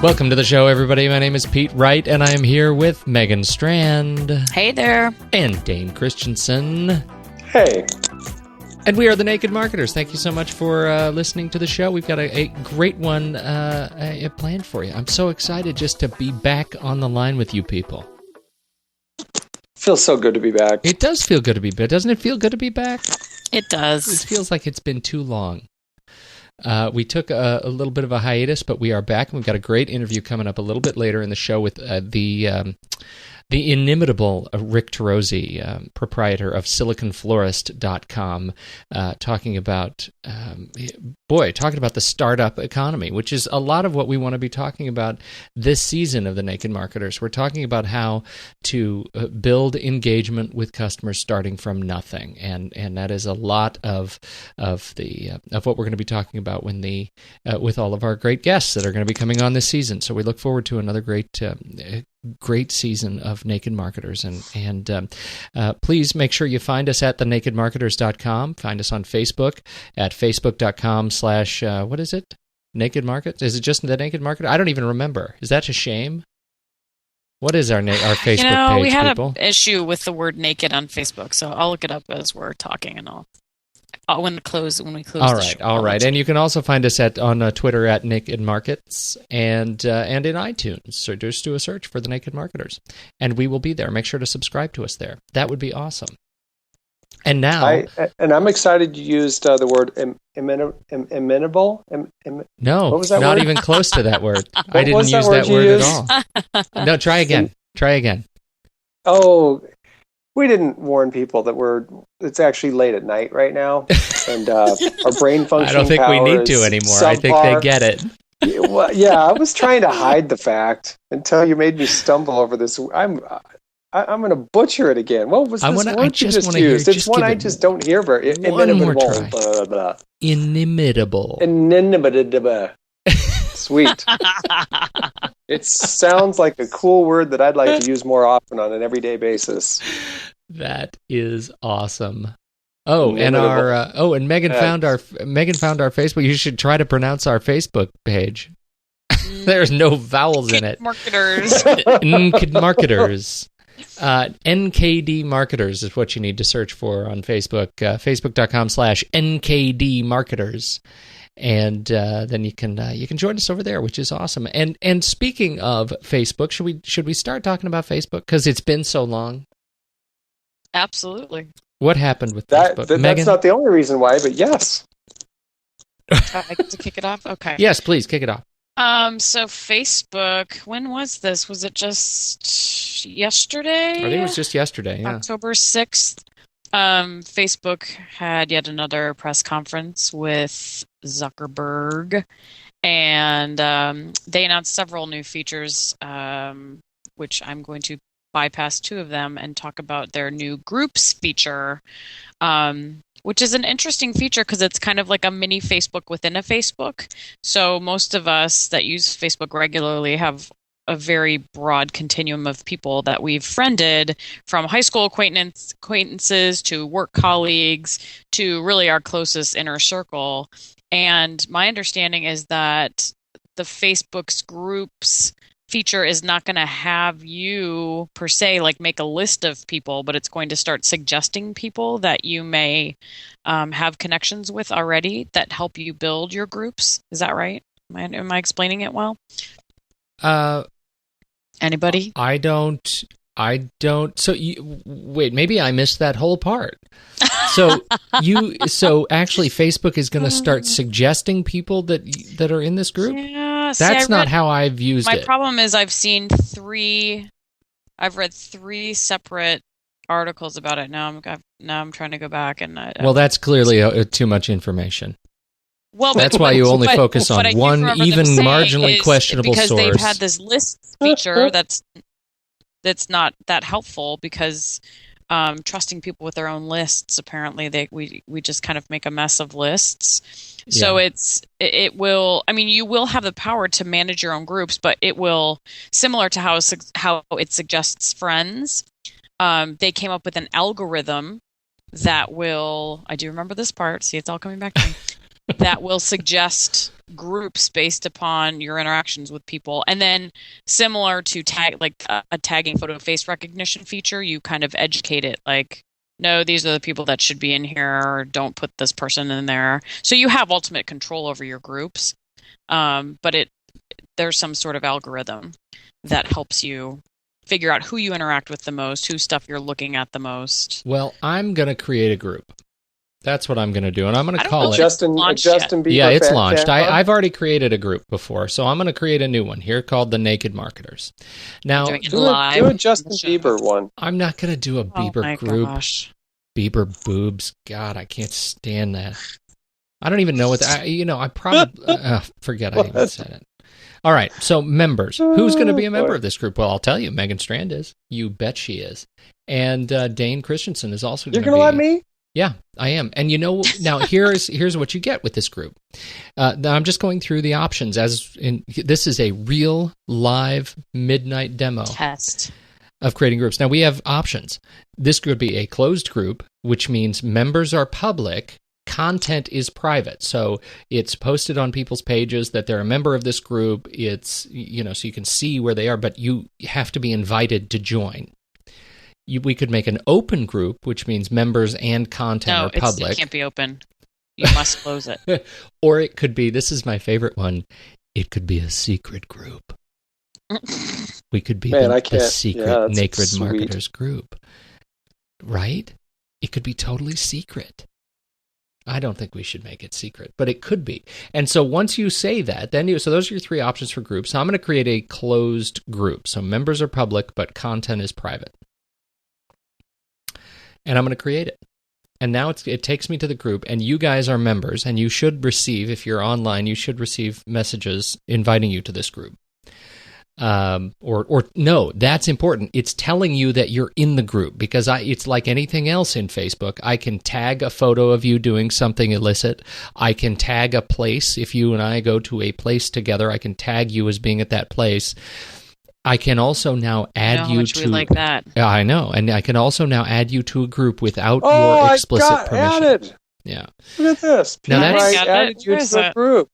Welcome to the show, everybody. My name is Pete Wright, and I am here with Megan Strand. Hey there. And Dane Christensen. Hey. And we are the Naked Marketers. Thank you so much for listening to the show. We've got a great one planned for you. I'm so excited just to be back on the line with you people. Feels so good to be back. It does feel good to be back. Doesn't it feel good to be back? It does. It feels like it's been too long. We took a little bit of a hiatus, but we are back, and we've got a great interview coming up a little bit later in the show with the inimitable Rick Turoczy, proprietor of SiliconFlorist.com, talking about the startup economy, which is a lot of what we want to be talking about this season of the Naked Marketers. We're talking about how to build engagement with customers starting from nothing, and that is a lot of what we're going to be talking about with all of our great guests that are going to be coming on this season. So we look forward to another great season of Naked Marketers, and please make sure you find us at thenakedmarketers.com. Find us on Facebook at facebook.com/ what is it? Naked Market? Is it just the Naked Marketer? I don't even remember. Is that a shame? What is our Facebook page, we had people? an issue with the word naked on Facebook, so I'll look it up as we're talking, and when we close the show. All right. And you can also find us on Twitter at Naked Markets and in iTunes. So just do a search for the Naked Marketers, and we will be there. Make sure to subscribe to us there. That would be awesome. And now, I'm excited you used the word amenable. No, what was that not word? even close to that word. I didn't use that word at all. No, try again. Oh. We didn't warn people that it's actually late at night right now, and our brain functioning I don't think we need to anymore. Subpar. I think they get it. Yeah, I was trying to hide the fact until you made me stumble over this. I'm going to butcher it again. What was this word you just used? It's one I just don't hear very. Inimitable. Blah, blah. Inimitable. Inimitable. Sweet. It sounds like a cool word that I'd like to use more often on an everyday basis. That is awesome. Oh, and Megan found our Facebook. You should try to pronounce our Facebook page. There's no vowels in it. Marketers. Naked Marketers. NKD Marketers is what you need to search for on Facebook. Facebook.com/NKD Marketers. And then you can join us over there, which is awesome. And speaking of Facebook, should we start talking about Facebook because it's been so long? Absolutely. What happened with Facebook? That's not the only reason why, but yes. I get to kick it off? Okay. Yes, please kick it off. So Facebook, when was this? Was it just yesterday? I think it was just yesterday, yeah. October 6th. Facebook had yet another press conference with Zuckerberg, and they announced several new features, which I'm going to bypass two of them and talk about their new Groups feature, which is an interesting feature because it's kind of like a mini Facebook within a Facebook. So most of us that use Facebook regularly have a very broad continuum of people that we've friended, from high school acquaintances to work colleagues to really our closest inner circle. And my understanding is that the Facebook's Groups feature is not going to have you per se like make a list of people, but it's going to start suggesting people that you may have connections with already that help you build your groups. Is that right? Am I explaining it well? Anybody? I don't. So wait, maybe I missed that whole part. So actually Facebook is going to start suggesting people that are in this group? Yeah. That's not how I've used it. My problem is I've read three separate articles about it. Now I'm trying to go back and well, that's clearly too much information. Well, that's why you only focus on one even marginally questionable source. Because they've had this lists feature that's not that helpful because trusting people with their own lists, apparently we just kind of make a mess of lists. So it will, I mean, you will have the power to manage your own groups, but it will, similar to how it suggests friends, they came up with an algorithm that will, I do remember this part, see, it's all coming back to me, that will suggest groups based upon your interactions with people. And then similar to a tagging photo face recognition feature, you kind of educate it like, no, these are the people that should be in here, or don't put this person in there. So you have ultimate control over your groups. But there's some sort of algorithm that helps you figure out who you interact with the most, whose stuff you're looking at the most. Well, I'm going to create a group. That's what I'm going to do, and I'm going to call it Justin Bieber. Yeah, it's launched. I've already created a group before, so I'm going to create a new one here called the Naked Marketers. Now, do a Justin Bieber one. I'm not going to do a Bieber group. Gosh. Bieber boobs. God, I can't stand that. I don't even know what that. I probably forget I even said it. All right, so members. Who's going to be a member of this group? Well, I'll tell you. Megan Strand is. You bet she is. And Dane Christensen is also going to be. You're going to let me? Yeah, I am. And now here's what you get with this group. Now I'm just going through the options this is a real live midnight demo test of creating groups. Now we have options. This could be a closed group, which means members are public, content is private. So it's posted on people's pages that they're a member of this group. It's so you can see where they are, but you have to be invited to join. We could make an open group, which means members and content are public. It can't be open. You must close it. Or it could be, this is my favorite one, it could be a secret group. We could be the secret Naked Marketers group. Right? It could be totally secret. I don't think we should make it secret, but it could be. And so once you say that, so those are your three options for groups. So I'm going to create a closed group. So members are public, but content is private. And I'm going to create it. And now it takes me to the group, and you guys are members, and you should receive, if you're online, you should receive messages inviting you to this group. Or no, that's important. It's telling you that you're in the group, because it's like anything else in Facebook. I can tag a photo of you doing something illicit. I can tag a place. If you and I go to a place together, I can tag you as being at that place. I can also now add you to. Like that. Yeah, I know, and I can also now add you to a group without your explicit permission. Added. Yeah. Look at this. Now I added you to the group.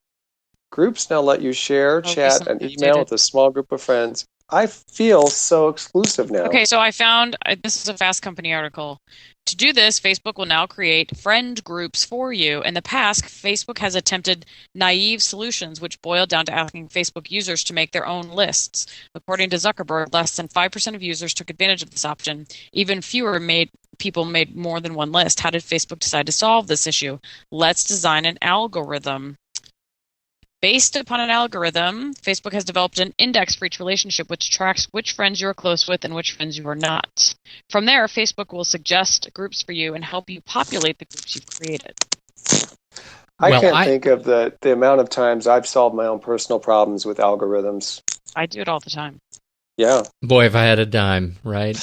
Groups now let you share, chat, and email with a small group of friends. I feel so exclusive now. Okay, so I found this is a Fast Company article. To do this, Facebook will now create friend groups for you. In the past, Facebook has attempted naive solutions, which boil down to asking Facebook users to make their own lists. According to Zuckerberg, less than 5% of users took advantage of this option. Even fewer people made more than one list. How did Facebook decide to solve this issue? Let's design an algorithm. Based upon an algorithm, Facebook has developed an index for each relationship which tracks which friends you are close with and which friends you are not. From there, Facebook will suggest groups for you and help you populate the groups you've created. I can't think of the amount of times I've solved my own personal problems with algorithms. I do it all the time. Yeah. Boy, if I had a dime, right?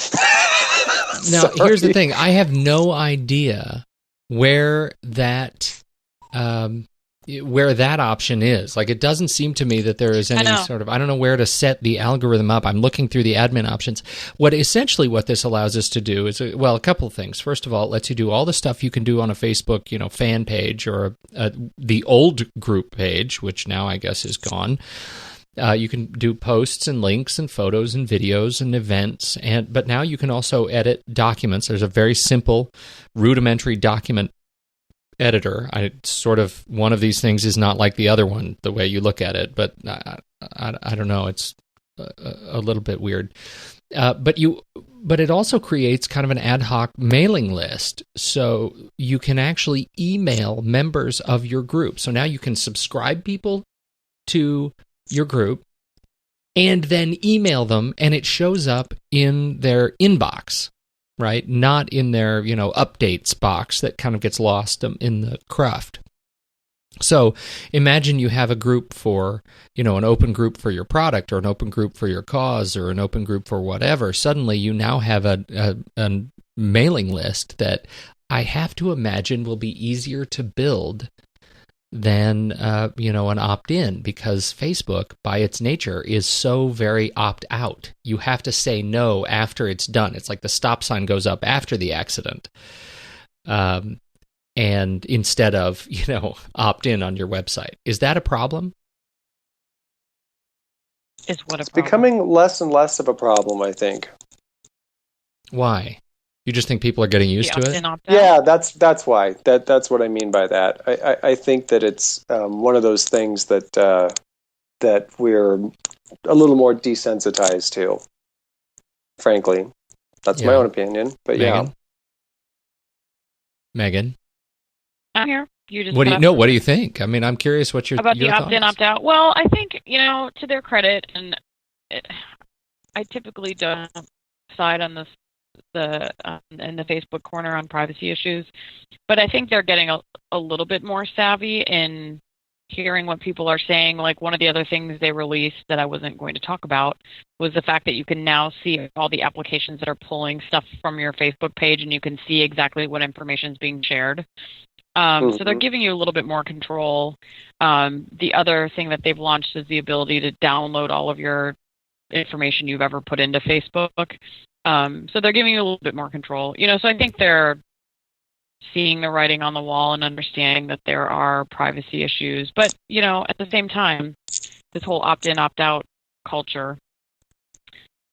Now, here's the thing. I have no idea where that option is. Like, it doesn't seem to me that there is any sort of, I don't know where to set the algorithm up. I'm looking through the admin options. What this allows us to do is, a couple of things. First of all, it lets you do all the stuff you can do on a Facebook, fan page, or the old group page, which now I guess is gone. You can do posts and links and photos and videos and events, but now you can also edit documents. There's a very simple, rudimentary document editor. One of these things is not like the other one, the way you look at it, but I don't know. It's a little bit weird. But it also creates kind of an ad hoc mailing list, so you can actually email members of your group. So now you can subscribe people to your group and then email them, and it shows up in their inbox. Right? Not in their, updates box that kind of gets lost in the cruft. So imagine you have a group for, an open group for your product, or an open group for your cause, or an open group for whatever. Suddenly you now have a mailing list that I have to imagine will be easier to build than an opt-in, because Facebook, by its nature, is so very opt-out. You have to say no after it's done. It's like the stop sign goes up after the accident. And and instead of, opt in on your website. Is that a problem? Is what a problem? It's becoming less and less of a problem, I think. Why? You just think people are getting used to it? Yeah, that's why. That's what I mean by that. I think that it's one of those things that we're a little more desensitized to. Frankly, that's my own opinion. But Megan? Megan, I'm here. You just what do you think? I mean, I'm curious what your about your the opt-in, opt-out. Well, I think to their credit, and I typically don't side on in the Facebook corner on privacy issues, but I think they're getting a little bit more savvy in hearing what people are saying. Like, one of the other things they released that I wasn't going to talk about was the fact that you can now see all the applications that are pulling stuff from your Facebook page, and you can see exactly what information is being shared. So they're giving you a little bit more control. The other thing that they've launched is the ability to download all of your information you've ever put into Facebook. So they're giving you a little bit more control. So I think they're seeing the writing on the wall and understanding that there are privacy issues. But, at the same time, this whole opt-in, opt-out culture,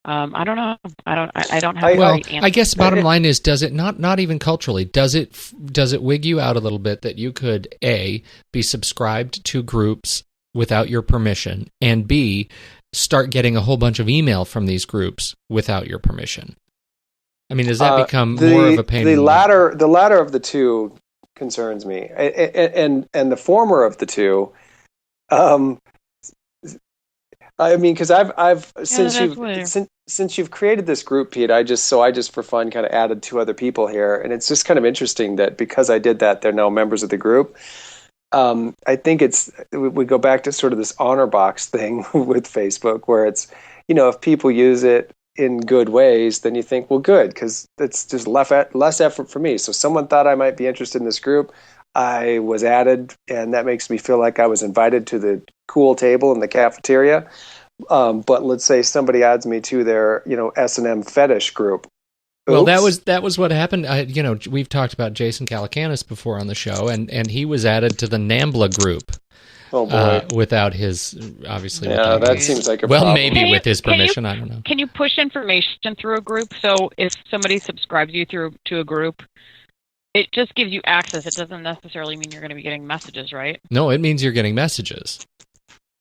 I don't know. I don't have a great answer. I guess bottom line is, does it not even culturally, does it wig you out a little bit that you could, A, be subscribed to groups without your permission, and B, start getting a whole bunch of email from these groups without your permission? I mean, does that become more of a pain? The latter of the two concerns me, and the former of the two. I mean, because I've since you've created this group, Pete, I just for fun kind of added 2 other people here, and it's just kind of interesting that because I did that, they're now members of the group. I think we go back to sort of this honor box thing with Facebook, where it's, if people use it in good ways, then you think, well, good, because it's just less effort for me. So someone thought I might be interested in this group. I was added, and that makes me feel like I was invited to the cool table in the cafeteria. But let's say somebody adds me to their, S&M fetish group. Well, that was what happened. We've talked about Jason Calacanis before on the show, and he was added to the NAMBLA group. Oh boy! Without his, obviously. Yeah, that seems like a problem. Maybe with his permission. I don't know. Can you push information through a group? So if somebody subscribes you to a group, it just gives you access. It doesn't necessarily mean you're going to be getting messages, right? No, it means you're getting messages.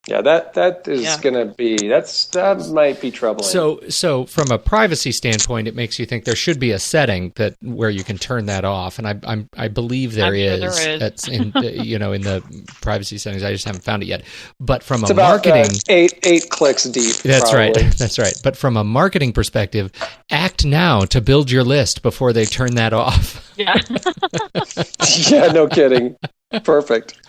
Yeah, that is going to be that might be troubling. So from a privacy standpoint, it makes you think there should be a setting where you can turn that off, and I believe there is. That's in in the privacy settings. I just haven't found it yet. But from a marketing, eight clicks deep. That's probably. right. That's right. But from a marketing perspective, act now to build your list before they turn that off. Yeah. Yeah. No kidding. Perfect.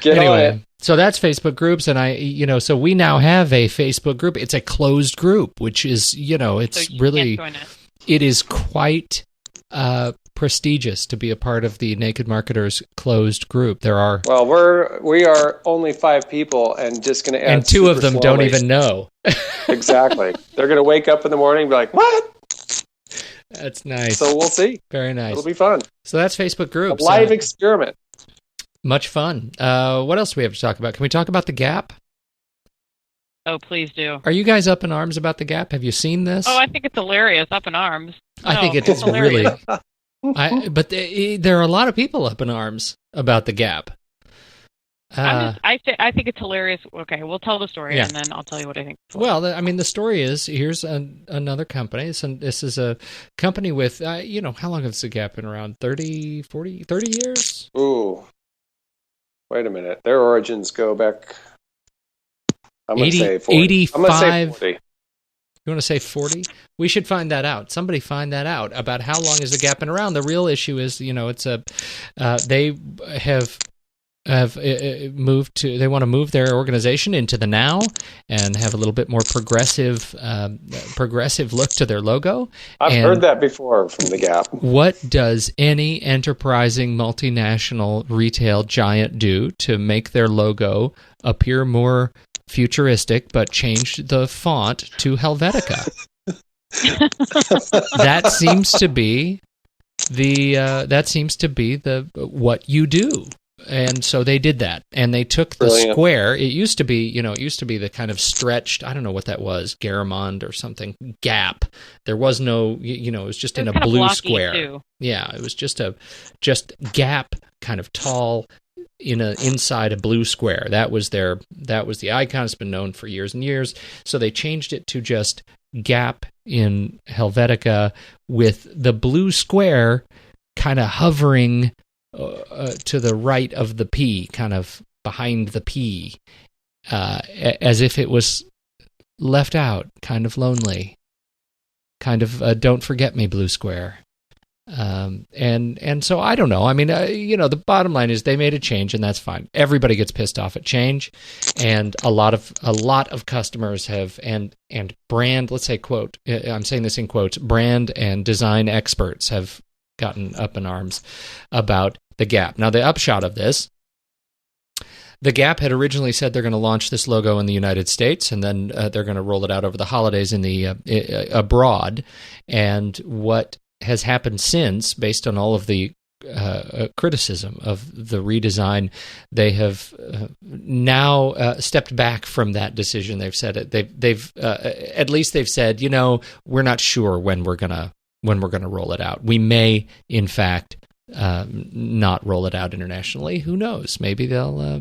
Get on it. So that's Facebook groups, and so we now have a Facebook group. It's a closed group, which is, it's so really, it is quite prestigious to be a part of the Naked Marketers closed group. We are only 5 people, and just going to add, and 2 of them slowly. Don't even know. Exactly. They're going to wake up in the morning and be like, "What?" That's nice. So we'll see. Very nice. It'll be fun. So that's Facebook groups. A live experiment. Much fun. What else do we have to talk about? Can we talk about the Gap? Oh, please do. Are you guys up in arms about the Gap? Have you seen this? Oh, I think it's hilarious. Up in arms. I think it's really. But there are a lot of people up in arms about the Gap. I think it's hilarious. Okay, we'll tell the story, and then I'll tell you what I think. Well, the story is, here's another company. This is a company with, how long has the Gap been around? 30 years? Ooh. Wait a minute. Their origins go back, I'm going to say 40. 85. I'm going to say 40. You want to say 40? We should find that out. Somebody find that out about how long has the Gap been around. The real issue is, it's they have moved to. They want to move their organization into the now and have a little bit more progressive look to their logo. I've heard that before from the Gap. What does any enterprising multinational retail giant do to make their logo appear more futuristic, but change the font to Helvetica? That seems to be that seems to be what you do. And so they did that, and they took the square. It used to be, the kind of stretched, I don't know what that was, Garamond or something, gap. There was no, it was just in a blue square. Too. Yeah, it was just gap, kind of tall, inside a blue square. That was the icon. It's been known for years and years. So they changed it to just gap in Helvetica with the blue square kind of hovering to the right of the P, kind of behind the P, as if it was left out, kind of lonely, kind of don't forget me blue square. And so I don't know. I mean, the bottom line is they made a change, and that's fine. Everybody gets pissed off at change, and a lot of customers have and brand, let's say quote, I'm saying this in quotes, brand and design experts have gotten up in arms about the Gap. Now, the upshot of this, the Gap had originally said they're going to launch this logo in the United States, and then they're going to roll it out over the holidays in the abroad. And what has happened since, based on all of the criticism of the redesign, they have now stepped back from that decision. They've said it. They've at least they've said, we're not sure when we're gonna roll it out. We may, in fact, not roll it out internationally. Who knows? Maybe they'll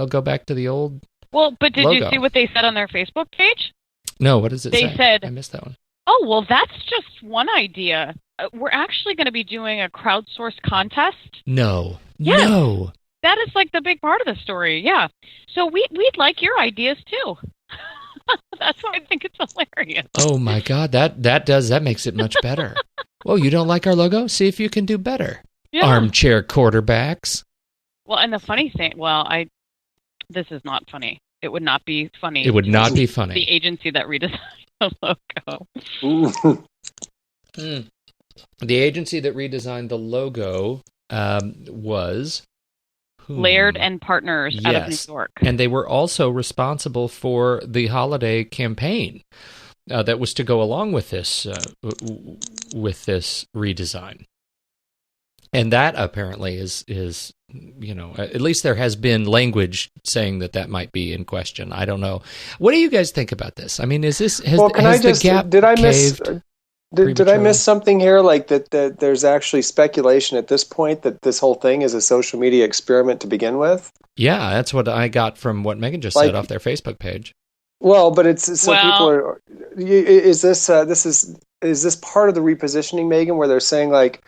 go back to the old. Well, but did logo. You see what they said on their Facebook page? No, what does it say? They said, I missed that one. Oh, well, that's just one idea. We're actually going to be doing a crowdsourced contest. No. Yes. No. That is like the big part of the story, yeah. So we'd like your ideas too. That's why I think it's hilarious. Oh my God, that makes it much better. Well, you don't like our logo? See if you can do better. Yeah. Armchair quarterbacks. Well, and the funny thing, this is not funny. It would not be funny. It would not be funny. The agency that redesigned the logo. The agency that redesigned the logo was Laird and Partners out of New York. And they were also responsible for the holiday campaign that was to go along with this redesign. And that apparently is at least there has been language saying that might be in question. I don't know. What do you guys think about this? I mean, has the Gap caved? Did I miss something here? Like that there's actually speculation at this point that this whole thing is a social media experiment to begin with? Yeah, that's what I got from what Megan just said off their Facebook page. Well, but people are. Is this part of the repositioning, Megan, where they're saying like,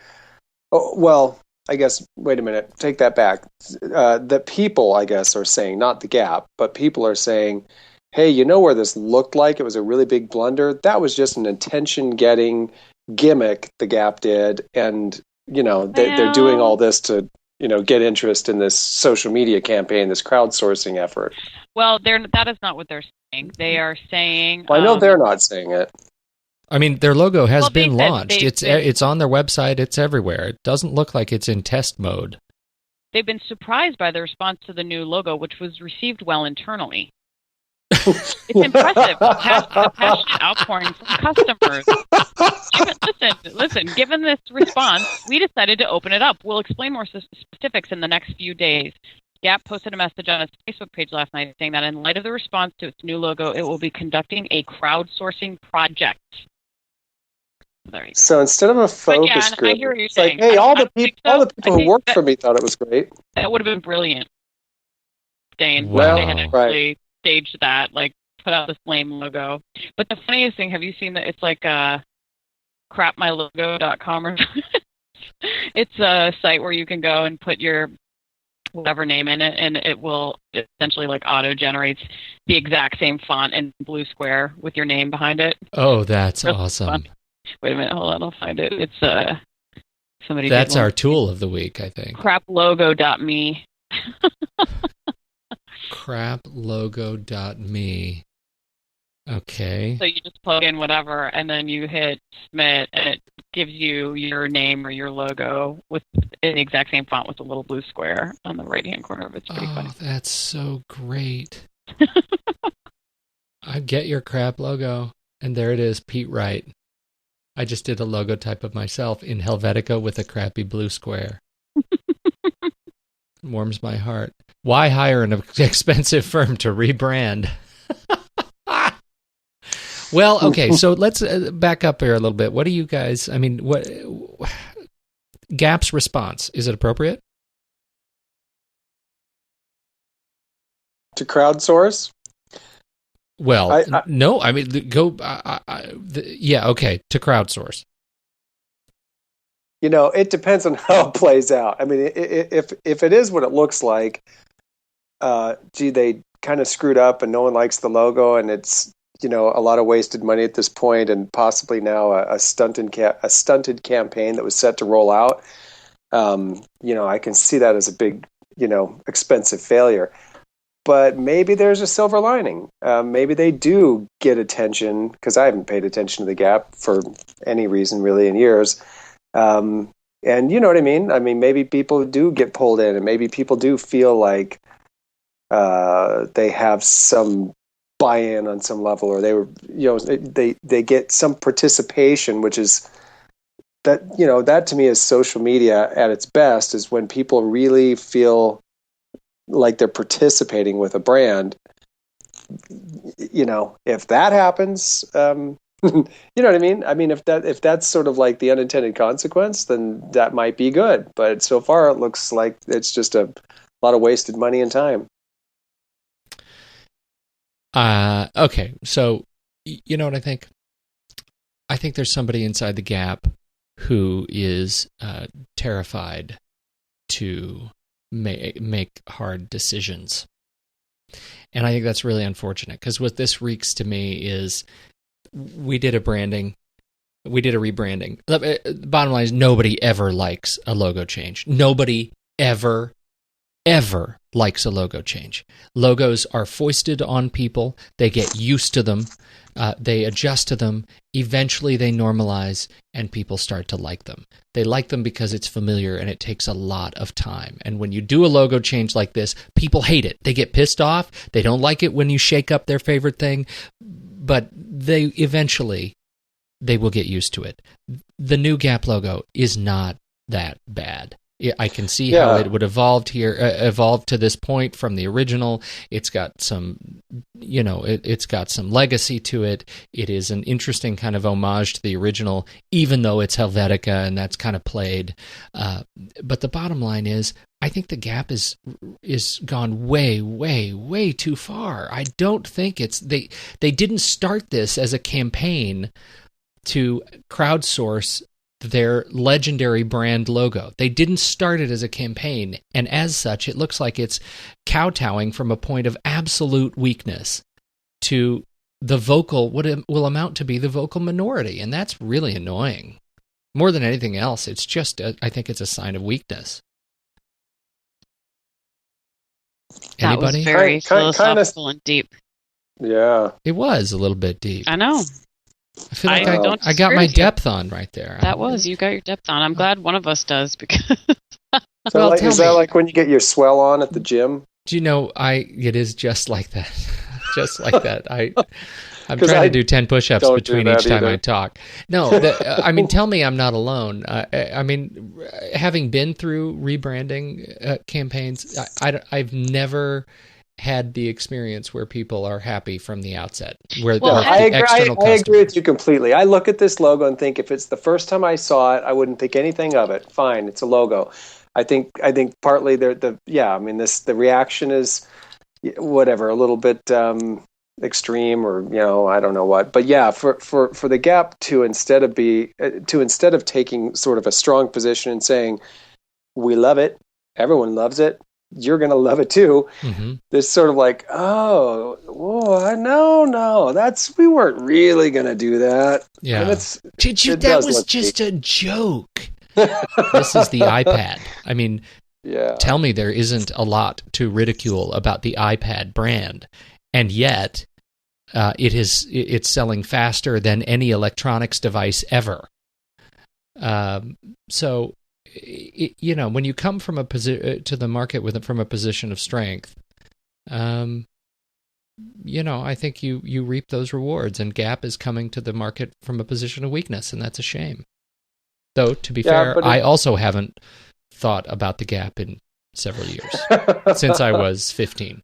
oh, well, I guess. Wait a minute, take that back. The people, I guess, are saying, not the Gap, but people are saying, hey, where this looked like it was a really big blunder? That was just an attention-getting gimmick the Gap did, and they're doing all this to get interest in this social media campaign, this crowdsourcing effort. Well, that is not what they're saying. They are saying. Well, I know they're not saying it. I mean, their logo has been launched. It's on their website. It's everywhere. It doesn't look like it's in test mode. They've been surprised by the response to the new logo, which was received well internally. It's impressive, the passionate outpouring from customers. Listen, given this response, we decided to open it up. We'll explain more specifics in the next few days. Gap posted a message on its Facebook page last night saying that in light of the response to its new logo, it will be conducting a crowdsourcing project. There you go. So instead of a focus group, it's like, hey, all the people who worked for me thought it was great. That would have been brilliant, Dane. Wow. They had actually staged that, put out this lame logo. But the funniest thing, have you seen that? It's like crapmylogo.com or something. It's a site where you can go and put your whatever name in it, and it will essentially auto-generates the exact same font in blue square with your name behind it. Oh, that's really awesome. Fun. Wait a minute, hold on, I'll find it. It's somebody. That's our tool of the week, I think. Craplogo.me. Craplogo.me. Okay. So you just plug in whatever, and then you hit submit, and it gives you your name or your logo with in the exact same font with a little blue square on the right-hand corner of it. It's pretty funny. That's so great. I get your crap logo, and there it is, Pete Wright. I just did a logo type of myself in Helvetica with a crappy blue square. Warms my heart. Why hire an expensive firm to rebrand? Well, okay, so let's back up here a little bit. What do you guys, what Gap's response, is it appropriate? To crowdsource? Well, no, yeah, okay, to crowdsource. It depends on how it plays out. I mean, if it is what it looks like, they kind of screwed up and no one likes the logo and it's, a lot of wasted money at this point and possibly now a stunted campaign that was set to roll out. I can see that as a big, expensive failure. But maybe there's a silver lining. Maybe they do get attention, because I haven't paid attention to the Gap for any reason really in years. And you know what I mean? I mean, maybe people do get pulled in, and maybe people do feel like they have some buy-in on some level, or they get some participation, which is that to me is social media at its best, is when people really feel like they're participating with a brand. If that happens, you know what I mean? I mean, if that's sort of like the unintended consequence, then that might be good. But so far, it looks like it's just a lot of wasted money and time. Okay, so you know what I think? I think there's somebody inside the Gap who is terrified to make hard decisions. And I think that's really unfortunate, because what this reeks to me is we did a rebranding. Bottom line is nobody ever likes a logo change. Nobody ever likes a logo change. Logos are foisted on people. They get used to them. They adjust to them. Eventually they normalize and people start to like them. They like them because it's familiar and it takes a lot of time. And when you do a logo change like this, people hate it. They get pissed off. They don't like it when you shake up their favorite thing. But they will get used to it. The new Gap logo is not that bad. I can see how it would evolve to this point from the original. It's got some, it's got some legacy to it. It is an interesting kind of homage to the original, even though it's Helvetica and that's kind of played. But the bottom line is, I think the Gap is gone way, way, way too far. I don't think they didn't start this as a campaign to crowdsource their legendary brand logo. They didn't start it as a campaign, and as such, it looks like it's kowtowing from a point of absolute weakness to the vocal, what it will amount to be the vocal minority, and that's really annoying. More than anything else, it's just, I think it's a sign of weakness. Anybody? That was very philosophical and deep. Yeah. It was a little bit deep. I know. I feel like I got my depth on right there. You got your depth on. I'm glad one of us does, because is that like when you get your swell on at the gym? Do you know, it is just like that. Just like that. I'm trying to do 10 push-ups between each time I talk. No, tell me I'm not alone. Having been through rebranding campaigns, I've never had the experience where people are happy from the outset. I agree with you completely. I look at this logo and think, if it's the first time I saw it, I wouldn't think anything of it. Fine, it's a logo. I think partly the reaction is whatever, a little bit extreme, or I don't know what. But yeah, for the Gap to instead of taking sort of a strong position and saying, we love it, everyone loves it, you're going to love it too. Mm-hmm. This sort of like, no, we weren't really going to do that. Yeah. That was just a joke. This is the iPad. Tell me there isn't a lot to ridicule about the iPad brand. And yet it's selling faster than any electronics device ever. So, when you come from to the market from a position of strength, I think you reap those rewards, and Gap is coming to the market from a position of weakness, and that's a shame. Though, to be fair, I also haven't thought about the Gap in several years, since I was 15.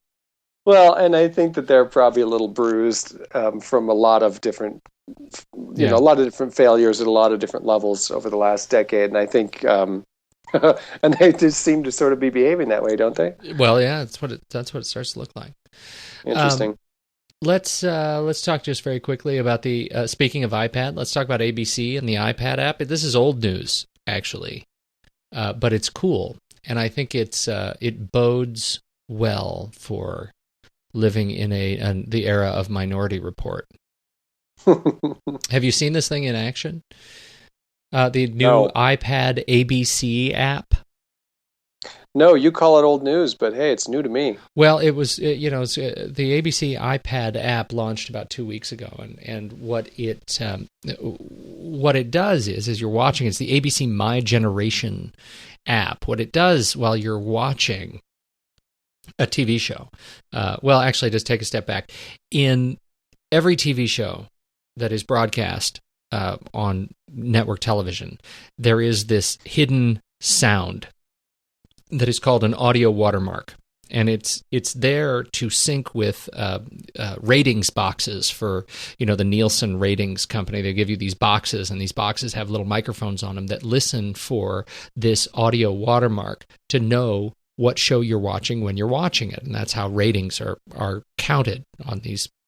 Well, and I think that they're probably a little bruised from a lot of different, a lot of different failures at a lot of different levels over the last decade, and I think, and they just seem to sort of be behaving that way, don't they? Well, yeah, that's what it starts to look like. Interesting. Let's talk just very quickly about the speaking of iPad. Let's talk about ABC and the iPad app. This is old news, actually, but it's cool, and I think it bodes well for living in the era of Minority Report. Have you seen this thing in action? The new iPad ABC app. No, you call it old news, but hey, it's new to me. Well, it was, the ABC iPad app launched about 2 weeks ago, and what it does is you're watching, it's the ABC My Generation app. What it does while you're watching a TV show, actually, just take a step back. In every TV show that is broadcast on network television, there is this hidden sound that is called an audio watermark, and it's there to sync with ratings boxes for the Nielsen ratings company. They give you these boxes, and these boxes have little microphones on them that listen for this audio watermark to know what show you're watching when you're watching it, and that's how ratings are counted on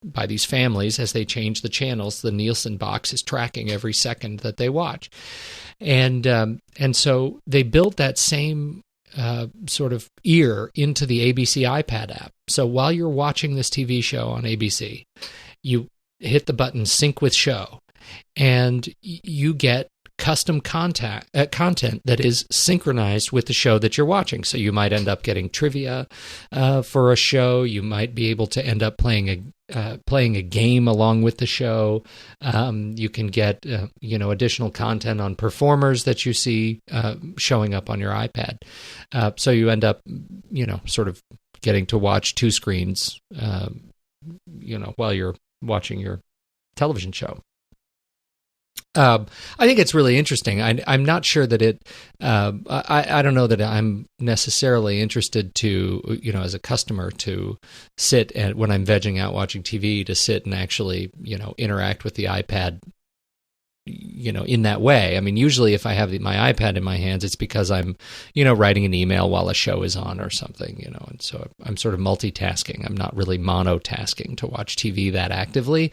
by these families as they change the channels. The Nielsen box is tracking every second that they watch, and so they built that same sort of ear into the ABC iPad app. So while you're watching this TV show on ABC, you hit the button Sync with Show, and you get custom content that is synchronized with the show that you're watching. So you might end up getting trivia for a show. You might be able to end up playing a game along with the show. You can get additional content on performers that you see showing up on your iPad. So you end up sort of getting to watch two screens while you're watching your television show. I think it's really interesting. I'm not sure that it. I don't know that I'm necessarily interested to, as a customer, to sit and when I'm vegging out watching TV, to sit and actually, interact with the iPad, in that way. I mean, usually if I have my iPad in my hands, it's because I'm, writing an email while a show is on or something, and so I'm sort of multitasking. I'm not really monotasking to watch TV that actively,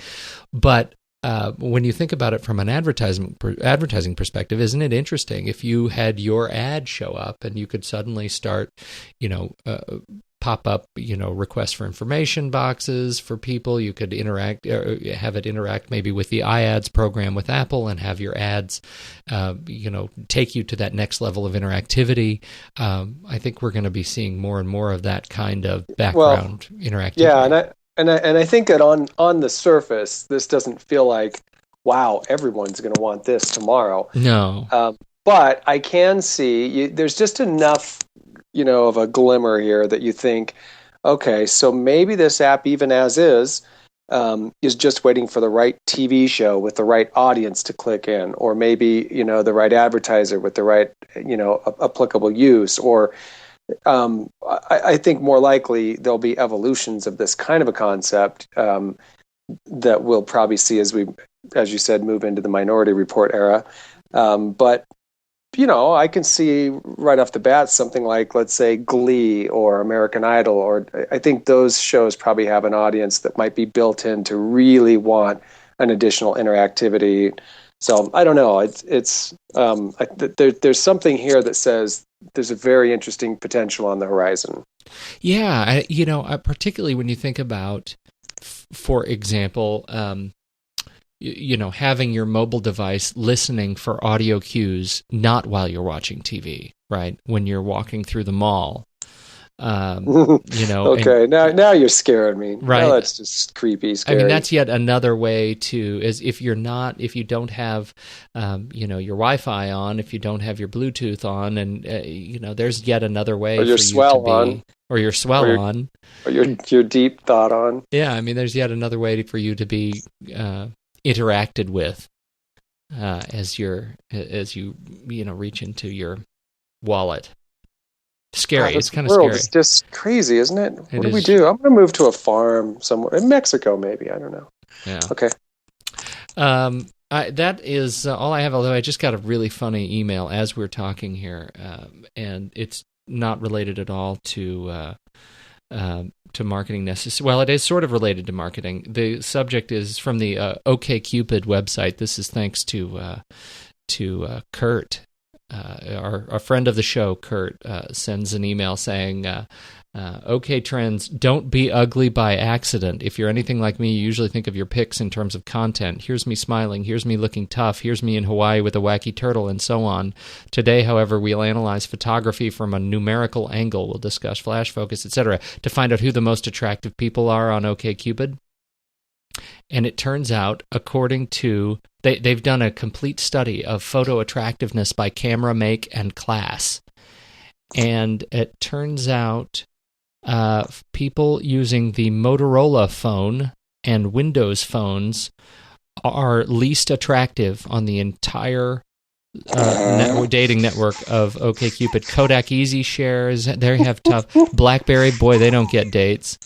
but. When you think about it from an advertising perspective, isn't it interesting if you had your ad show up and you could suddenly start, pop up, requests for information boxes for people. You could have it interact maybe with the iAds program with Apple and have your ads, take you to that next level of interactivity. I think we're going to be seeing more and more of that kind of background interactivity. Yeah, and I think that on the surface, this doesn't feel like, wow, everyone's going to want this tomorrow. No. But I can see there's just enough, of a glimmer here that you think, okay, so maybe this app, even as is just waiting for the right TV show with the right audience to click in, or maybe, the right advertiser with the right, applicable use, or I think more likely there'll be evolutions of this kind of a concept that we'll probably see as we, as you said, move into the Minority Report era. But, I can see right off the bat something like, let's say, Glee or American Idol, or I think those shows probably have an audience that might be built in to really want an additional interactivity. So I don't know. There's something here that says there's a very interesting potential on the horizon. Yeah, particularly when you think about, for example, having your mobile device listening for audio cues, not while you're watching TV, right? When you're walking through the mall, Okay, now you're scaring me. Right. Now that's just creepy, scary. I mean, that's yet another way to, is if you don't have, your Wi-Fi on, if you don't have your Bluetooth on, and there's yet another way or your for swell you to on, be, or your swell on, or your deep thought on. Yeah, I mean, there's yet another way for you to be interacted with as you reach into your wallet. Scary. It's kind of scary. It's just crazy, isn't it? What do we is. do? I'm going to move to a farm somewhere in Mexico, maybe. I don't know. Yeah. Okay. That is all I have. Although I just got a really funny email as we're talking here, and it's not related at all to marketing necessarily. Well, it is sort of related to marketing. The subject is from the OkCupid website. This is thanks to Kurt. Our friend of the show, Kurt, sends an email saying, "Okay, trends, don't be ugly by accident. If you're anything like me, you usually think of your pics in terms of content. Here's me smiling, here's me looking tough, here's me in Hawaii with a wacky turtle, and so on. Today, however, we'll analyze photography from a numerical angle. We'll discuss flash focus, etc., to find out who the most attractive people are on OkCupid." And it turns out, according to, they've done a complete study of photo attractiveness by camera make and class. And it turns out people using the Motorola phone and Windows phones are least attractive on the entire dating network of OkCupid. Kodak Easy shares, they have tough. BlackBerry, boy, they don't get dates.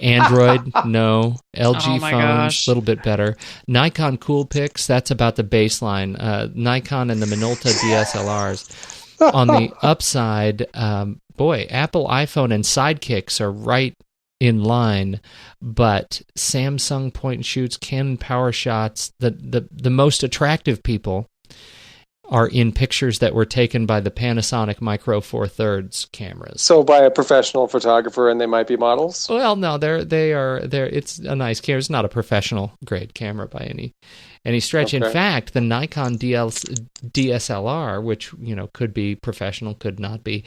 Android, no. LG phones, a little bit better. Nikon Coolpix, that's about the baseline. Nikon and the Minolta DSLRs. On the upside, Apple iPhone and Sidekicks are right in line, but Samsung point and shoots, Canon PowerShots, the most attractive people are in pictures that were taken by the Panasonic Micro Four Thirds cameras. So by a professional photographer, and they might be models? Well, no, they're it's a nice camera. It's not a professional grade camera by any stretch. Okay. In fact, the Nikon DSLR, which could be professional, could not be,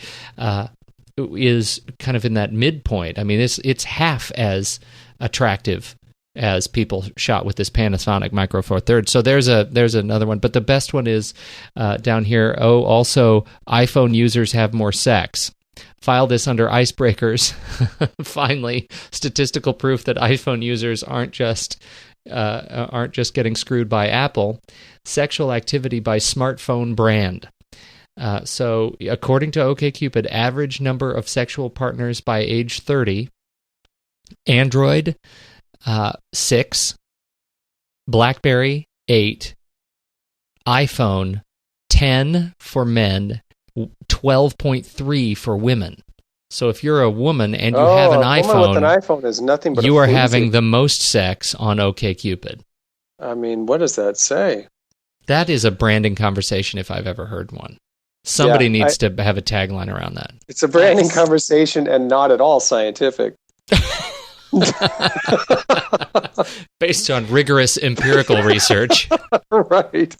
is kind of in that midpoint. I mean, it's half as attractive as people shot with this Panasonic Micro Four Thirds. So there's another one, but the best one is down here. Also, iPhone users have more sex. File this under icebreakers. Finally, statistical proof that iPhone users aren't just getting screwed by Apple. Sexual activity by smartphone brand. So according to OkCupid, average number of sexual partners by age 30. Android, 6, BlackBerry 8, iPhone 10 for men, 12.3 for women. So if you're a woman and you have an iPhone, woman with an iPhone is nothing but you are having the most sex on OkCupid. I mean, what does that say? That is a branding conversation if I've ever heard one. Somebody needs to have a tagline around that. It's a branding conversation and not at all scientific. Based on rigorous empirical research. Right.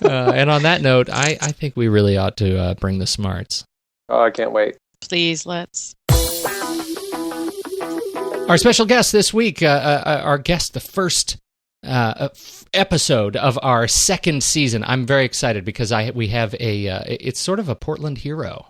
And on that note, I think we really ought to bring the smarts. Oh, I can't wait. Please, let's. Our special guest this week, our guest, the first episode of our second season. I'm very excited because we have it's sort of a Portland hero.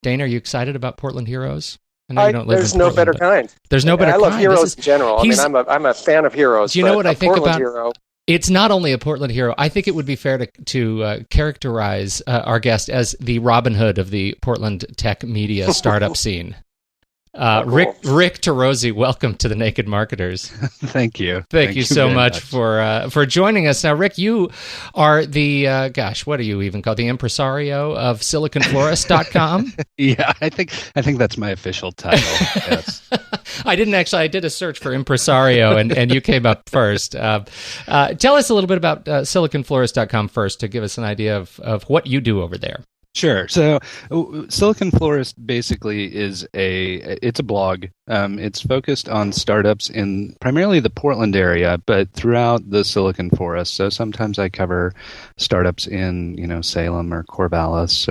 Dane, are you excited about Portland heroes? I know you don't live in Portland, better kind. There's no better kind. I love heroes in general. I mean, I'm a fan of heroes. Do you know what I think Portland about? Hero, It's not only a Portland hero. I think it would be fair to characterize our guest as the Robin Hood of the Portland tech media startup scene. Cool. Rick Turoczy, welcome to the Naked Marketers. Thank you. Thank you so much for joining us. Now, Rick, you are the what are you even called? The impresario of SiliconFlorist.com? Yeah, I think that's my official title. Yes. I did a search for impresario, and you came up first. Tell us a little bit about SiliconFlorist.com first to give us an idea of what you do over there. Sure. So Silicon Florist basically it's a blog. It's focused on startups in primarily the Portland area, but throughout the Silicon Forest. So sometimes I cover startups in, Salem or Corvallis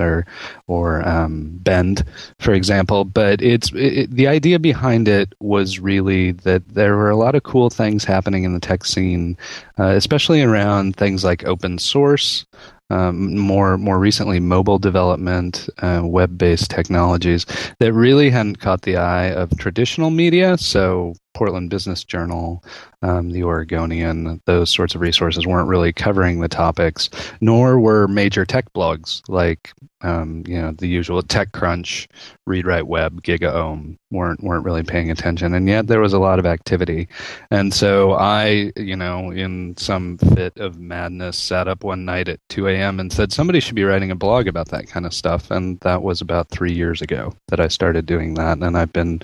or Bend, for example. But the idea behind it was really that there were a lot of cool things happening in the tech scene, especially around things like open source. More recently, mobile development, web-based technologies that really hadn't caught the eye of traditional media. So Portland Business Journal, the Oregonian, those sorts of resources weren't really covering the topics, nor were major tech blogs like the usual TechCrunch, ReadWriteWeb, GigaOM weren't really paying attention, and yet there was a lot of activity. And so I, in some fit of madness, sat up one night at 2 a.m. and said somebody should be writing a blog about that kind of stuff. And that was about 3 years ago that I started doing that, and I've been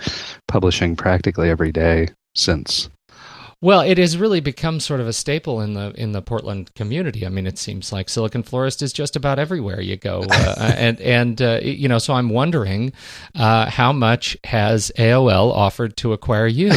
publishing practically every day since. Well, it has really become sort of a staple in the Portland community. I mean, it seems like Silicon Florist is just about everywhere you go, so I'm wondering how much has AOL offered to acquire you?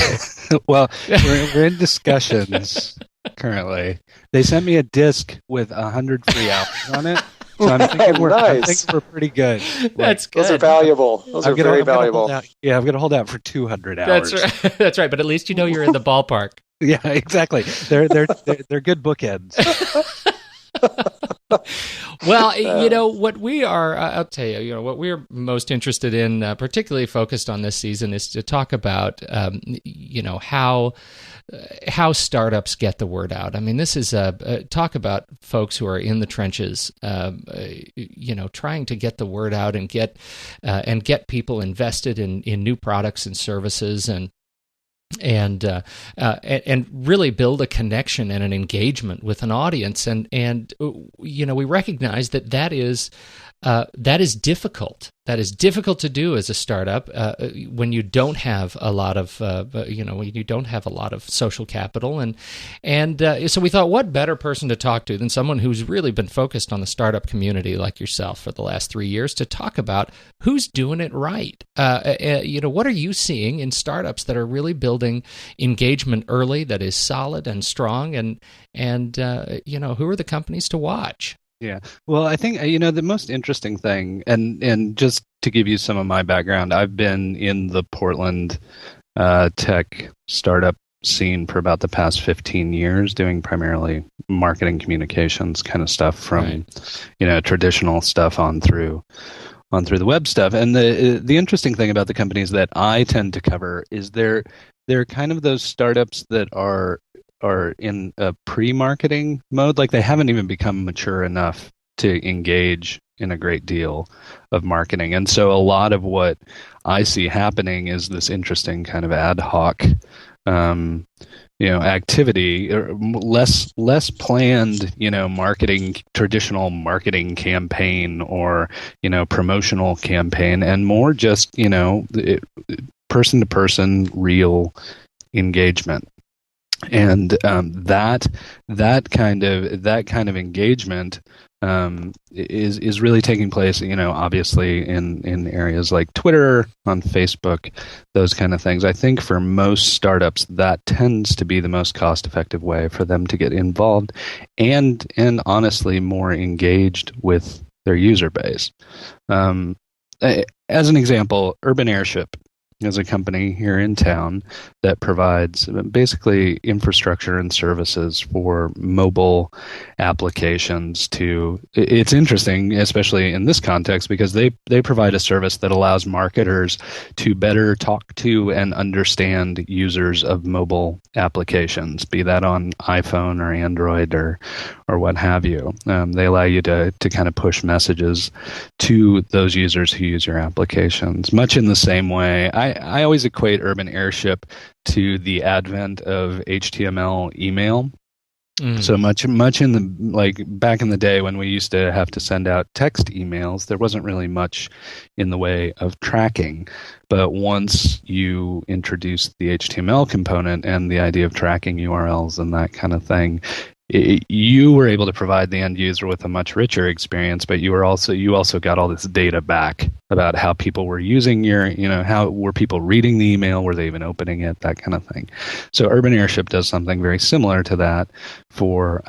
Well, we're in discussions currently. They sent me a disc with 100 free hours on it. So I'm thinking we're pretty good. That's good. Those are valuable. Those are very valuable. I'm going to hold out for 200 hours. That's right. That's right. But at least you're in the ballpark. Yeah, exactly. They're good bookends. Well, what we are, I'll tell you, what we're most interested in, particularly focused on this season, is to talk about, how startups get the word out. I mean, this is talk about folks who are in the trenches, trying to get the word out and get people invested in new products and services and really build a connection and an engagement with an audience, and we recognize that is difficult. That is difficult to do as a startup when you don't have a lot of when you don't have a lot of social capital, and so we thought, what better person to talk to than someone who's really been focused on the startup community like yourself for the last 3 years to talk about who's doing it right. What are you seeing in startups that are really building engagement early, that is solid and strong, and who are the companies to watch? Yeah. Well, I think, the most interesting thing, and just to give you some of my background, I've been in the Portland tech startup scene for about the past 15 years, doing primarily marketing communications kind of stuff from, traditional stuff on through the web stuff. And the interesting thing about the companies that I tend to cover is they're kind of those startups that are in a pre-marketing mode. Like, they haven't even become mature enough to engage in a great deal of marketing. And so a lot of what I see happening is this interesting kind of ad hoc activity, or less planned, traditional marketing campaign or, promotional campaign, and more just, person to person, real engagement. And that kind of engagement is really taking place, obviously in areas like Twitter, on Facebook, those kind of things. I think for most startups, that tends to be the most cost-effective way for them to get involved and honestly more engaged with their user base. As an example, Urban Airship is a company here in town that provides basically infrastructure and services for mobile applications it's interesting, especially in this context, because they provide a service that allows marketers to better talk to and understand users of mobile applications, be that on iPhone or Android or what have you. They allow you to kind of push messages to those users who use your applications, much in the same way. I always equate Urban Airship to the advent of HTML email. So much in the back in the day when we used to have to send out text emails, there wasn't really much in the way of tracking. But once you introduce the HTML component and the idea of tracking URLs and that kind of thing, you were able to provide the end user with a much richer experience, but you also got all this data back about how people were using how were people reading the email, were they even opening it, that kind of thing. So Urban Airship does something very similar to that for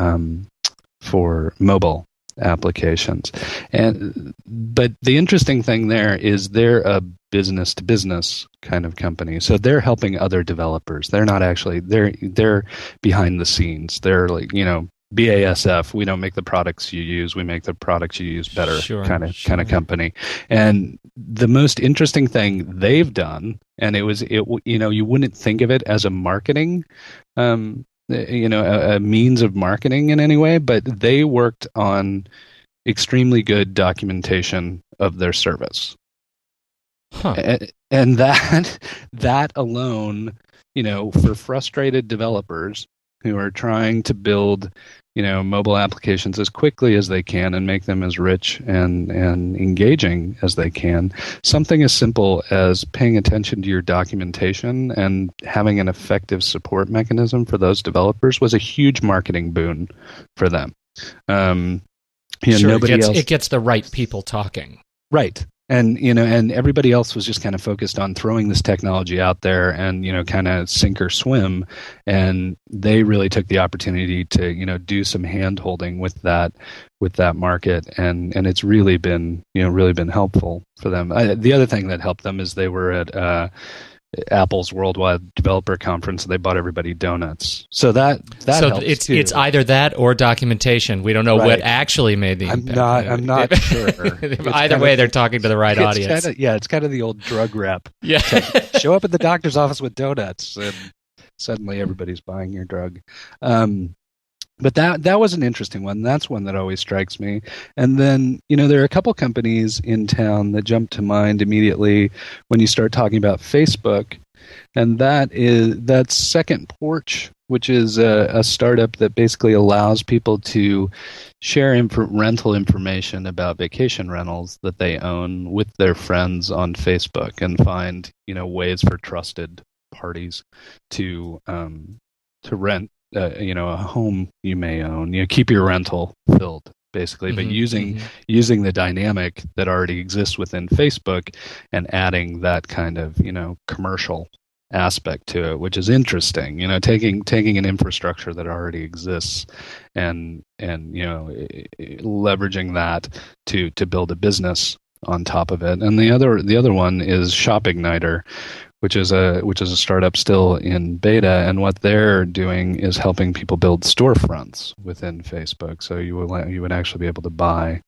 mobile applications. But the interesting thing there is they're a business to business kind of company. So they're helping other developers. They're not actually, they're behind the scenes. They're like, BASF, we don't make the products you use, we make the products you use better kind of company. And the most interesting thing they've done, and you wouldn't think of it as a marketing a means of marketing in any way, but they worked on extremely good documentation of their service. And that alone, for frustrated developers who are trying to build, mobile applications as quickly as they can and make them as rich and engaging as they can, something as simple as paying attention to your documentation and having an effective support mechanism for those developers was a huge marketing boon for them. Sure, it gets the right people talking. Right. And and everybody else was just kind of focused on throwing this technology out there and kind of sink or swim, and they really took the opportunity to do some hand holding with that market, and it's really been helpful for them. The other thing that helped them is they were at Apple's Worldwide Developer Conference, and they bought everybody donuts. So that helps too. It's either that or documentation. We don't know what actually made the impact. I'm not sure. Either way, they're talking to the right audience. It's kind of the old drug rep. Yeah. Show up at the doctor's office with donuts, and suddenly everybody's buying your drug. But that was an interesting one. That's one that always strikes me. And then, there are a couple companies in town that jump to mind immediately when you start talking about Facebook. And that's Second Porch, which is a startup that basically allows people to share rental information about vacation rentals that they own with their friends on Facebook and find, ways for trusted parties to rent a home you may own. Keep your rental filled, basically, but using the dynamic that already exists within Facebook and adding that kind of commercial aspect to it, which is interesting. Taking an infrastructure that already exists and leveraging that to build a business on top of it. And the other one is ShopIgniter, which is a startup still in beta, and what they're doing is helping people build storefronts within Facebook. So you would actually be able to buy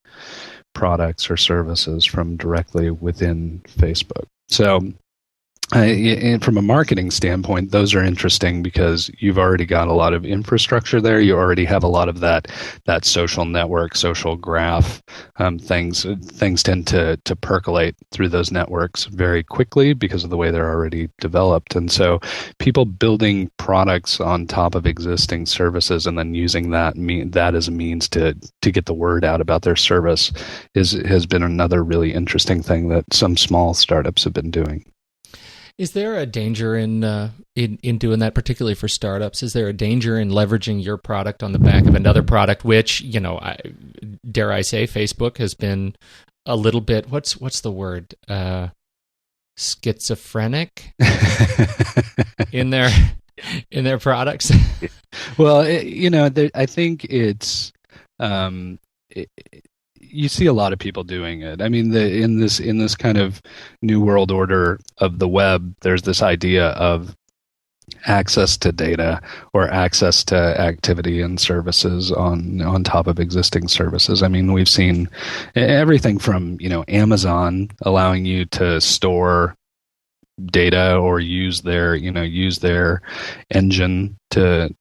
products or services from directly within Facebook. So from a marketing standpoint, those are interesting because you've already got a lot of infrastructure there. You already have a lot of that social network, social graph. Things tend to percolate through those networks very quickly because of the way they're already developed. And so people building products on top of existing services and then using that as a means to get the word out about their service has been another really interesting thing that some small startups have been doing. Is there a danger in doing that, particularly for startups? Is there a danger in leveraging your product on the back of another product, which, dare I say, Facebook has been a little bit, what's the word? Schizophrenic in their products? Well, I think it's you see a lot of people doing it. I mean, in this kind of new world order of the web, there's this idea of access to data or access to activity and services on top of existing services. I mean, we've seen everything from Amazon allowing you to store data or use their engine to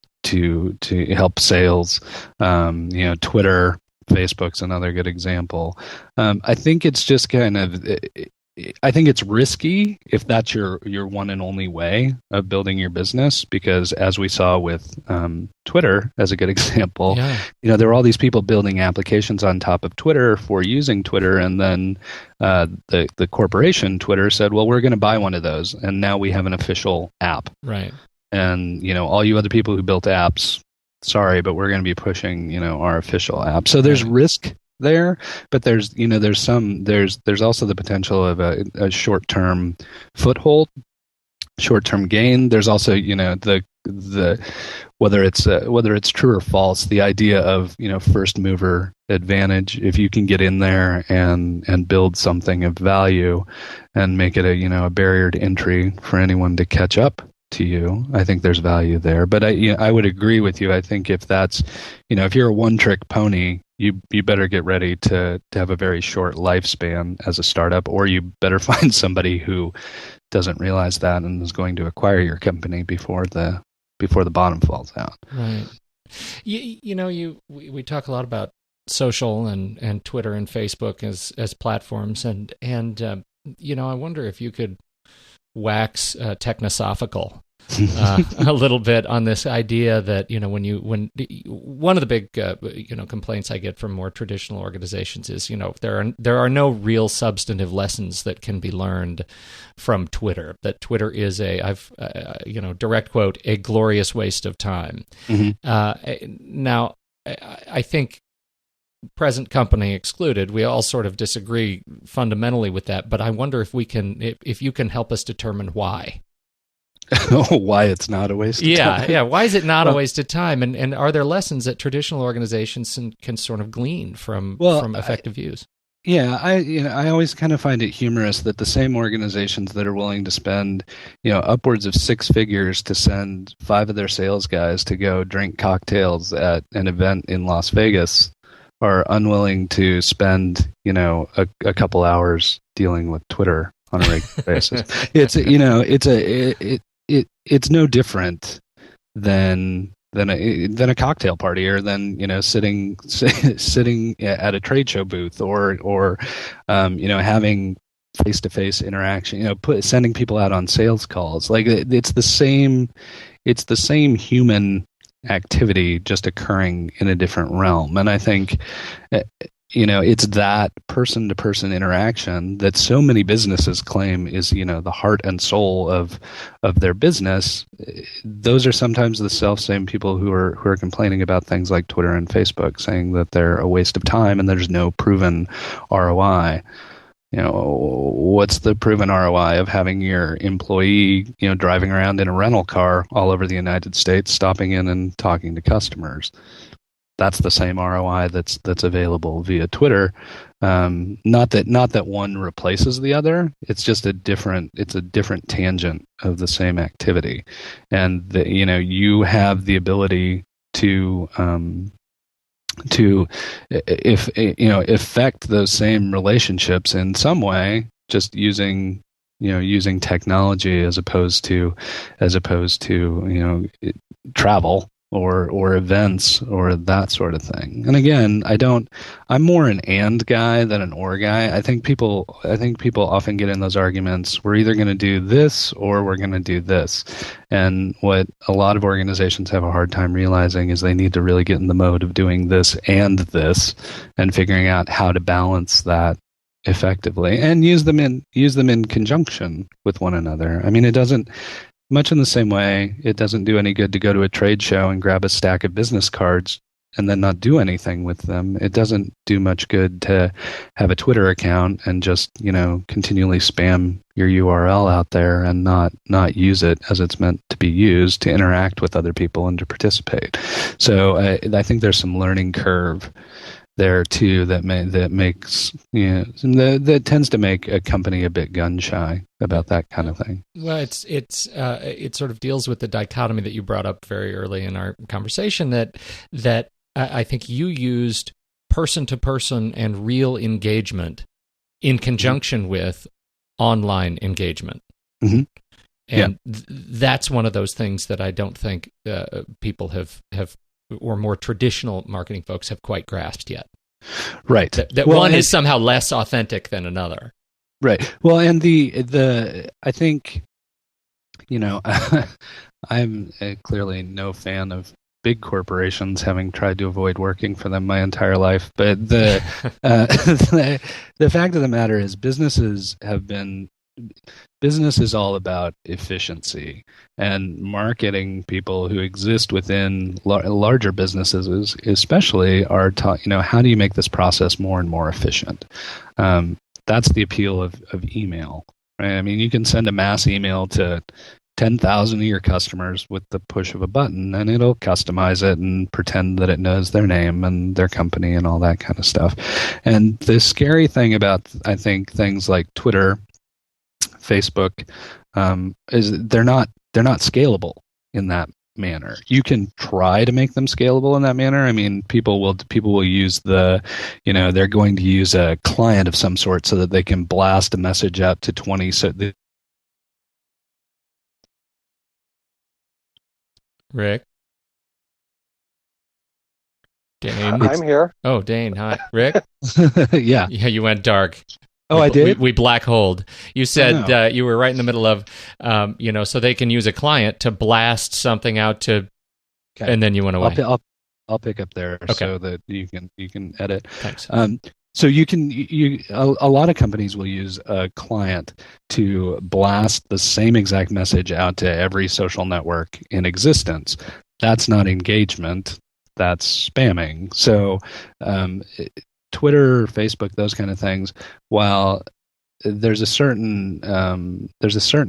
help sales. Twitter, Facebook's another good example. I think it's just I think it's risky if that's your one and only way of building your business, because as we saw with Twitter as a good example, there were all these people building applications on top of Twitter for using Twitter, and then the corporation Twitter said, well, we're going to buy one of those, and now we have an official app. Right. And all you other people who built apps, sorry, but we're going to be pushing, our official app. So there's risk there, but there's also the potential of a short-term foothold, short-term gain. There's also, the whether it's true or false, the idea of, first mover advantage. If you can get in there and build something of value and make it a barrier to entry for anyone to catch up to you, I think there's value there. But I would agree with you. I think if that's, if you're a one-trick pony, you better get ready to have a very short lifespan as a startup, or you better find somebody who doesn't realize that and is going to acquire your company before the bottom falls out. Right. We talk a lot about social and Twitter and Facebook as platforms, and I wonder if you could wax technosophical a little bit on this idea that when one of the big complaints I get from more traditional organizations is there are no real substantive lessons that can be learned from Twitter. That Twitter is direct quote, a glorious waste of time. Now I think, present company excluded, we all sort of disagree fundamentally with that, but I wonder if you can help us determine why. Why it's not a waste of time. Yeah. Why is it not a waste of time? And are there lessons that traditional organizations can sort of glean from effective use? Yeah, I always kind of find it humorous that the same organizations that are willing to spend, upwards of 6 figures to send 5 of their sales guys to go drink cocktails at an event in Las Vegas are unwilling to spend, a couple hours dealing with Twitter on a regular basis. It's no different than a cocktail party, or than sitting at a trade show booth, or having face-to-face interaction, sending people out on sales calls. Like it's the same human activity, just occurring in a different realm. And I think it's that person-to-person interaction that so many businesses claim is the heart and soul of their business. Those are sometimes the self-same people who are complaining about things like Twitter and Facebook, saying that they're a waste of time and there's no proven ROI. What's the proven ROI of having your employee, driving around in a rental car all over the United States, stopping in and talking to customers? That's the same ROI that's available via Twitter. Not that one replaces the other. It's just a different tangent of the same activity, and you have the ability to affect those same relationships in some way, just using technology as opposed to travel or events or that sort of thing. And again, I'm more an and guy than an or guy. I think people often get in those arguments. We're either going to do this or we're going to do this. And what a lot of organizations have a hard time realizing is they need to really get in the mode of doing this and figuring out how to balance that effectively and use them in conjunction with one another. I mean, it doesn't, much in the same way, it doesn't do any good to go to a trade show and grab a stack of business cards and then not do anything with them. It doesn't do much good to have a Twitter account and just, continually spam your URL out there and not use it as it's meant to be used, to interact with other people and to participate. So I think there's some learning curve there too that tends to make a company a bit gun shy about that kind of thing. Well, it sort of deals with the dichotomy that you brought up very early in our conversation, that I think you used person to person and real engagement in conjunction with online engagement. Mm-hmm. And that's one of those things that I don't think people have or more traditional marketing folks have quite grasped yet. Right. That one is somehow less authentic than another. Right. Well, and I think, I'm clearly no fan of big corporations, having tried to avoid working for them my entire life. But the fact of the matter is, businesses have been business is all about efficiency, and marketing people who exist within larger businesses especially are taught, how do you make this process more and more efficient? That's the appeal of email, right? I mean, you can send a mass email to 10,000 of your customers with the push of a button, and it'll customize it and pretend that it knows their name and their company and all that kind of stuff. And the scary thing about, I think, things like Twitter, Facebook, is they're not scalable in that manner. You can try to make them scalable in that manner. I mean, people will use they're going to use a client of some sort so that they can blast a message out to 20. Rick? Dane? I'm here. Oh, Dane, hi. Rick? Yeah. Yeah, you went dark. Oh, I did? We black holed. You said you were right in the middle of, so they can use a client to blast something out to, okay. And then you went away. I'll pick up there so that you can edit. Thanks. So a lot of companies will use a client to blast the same exact message out to every social network in existence. That's not engagement. That's spamming. So Twitter, Facebook, those kind of things, while there's a certain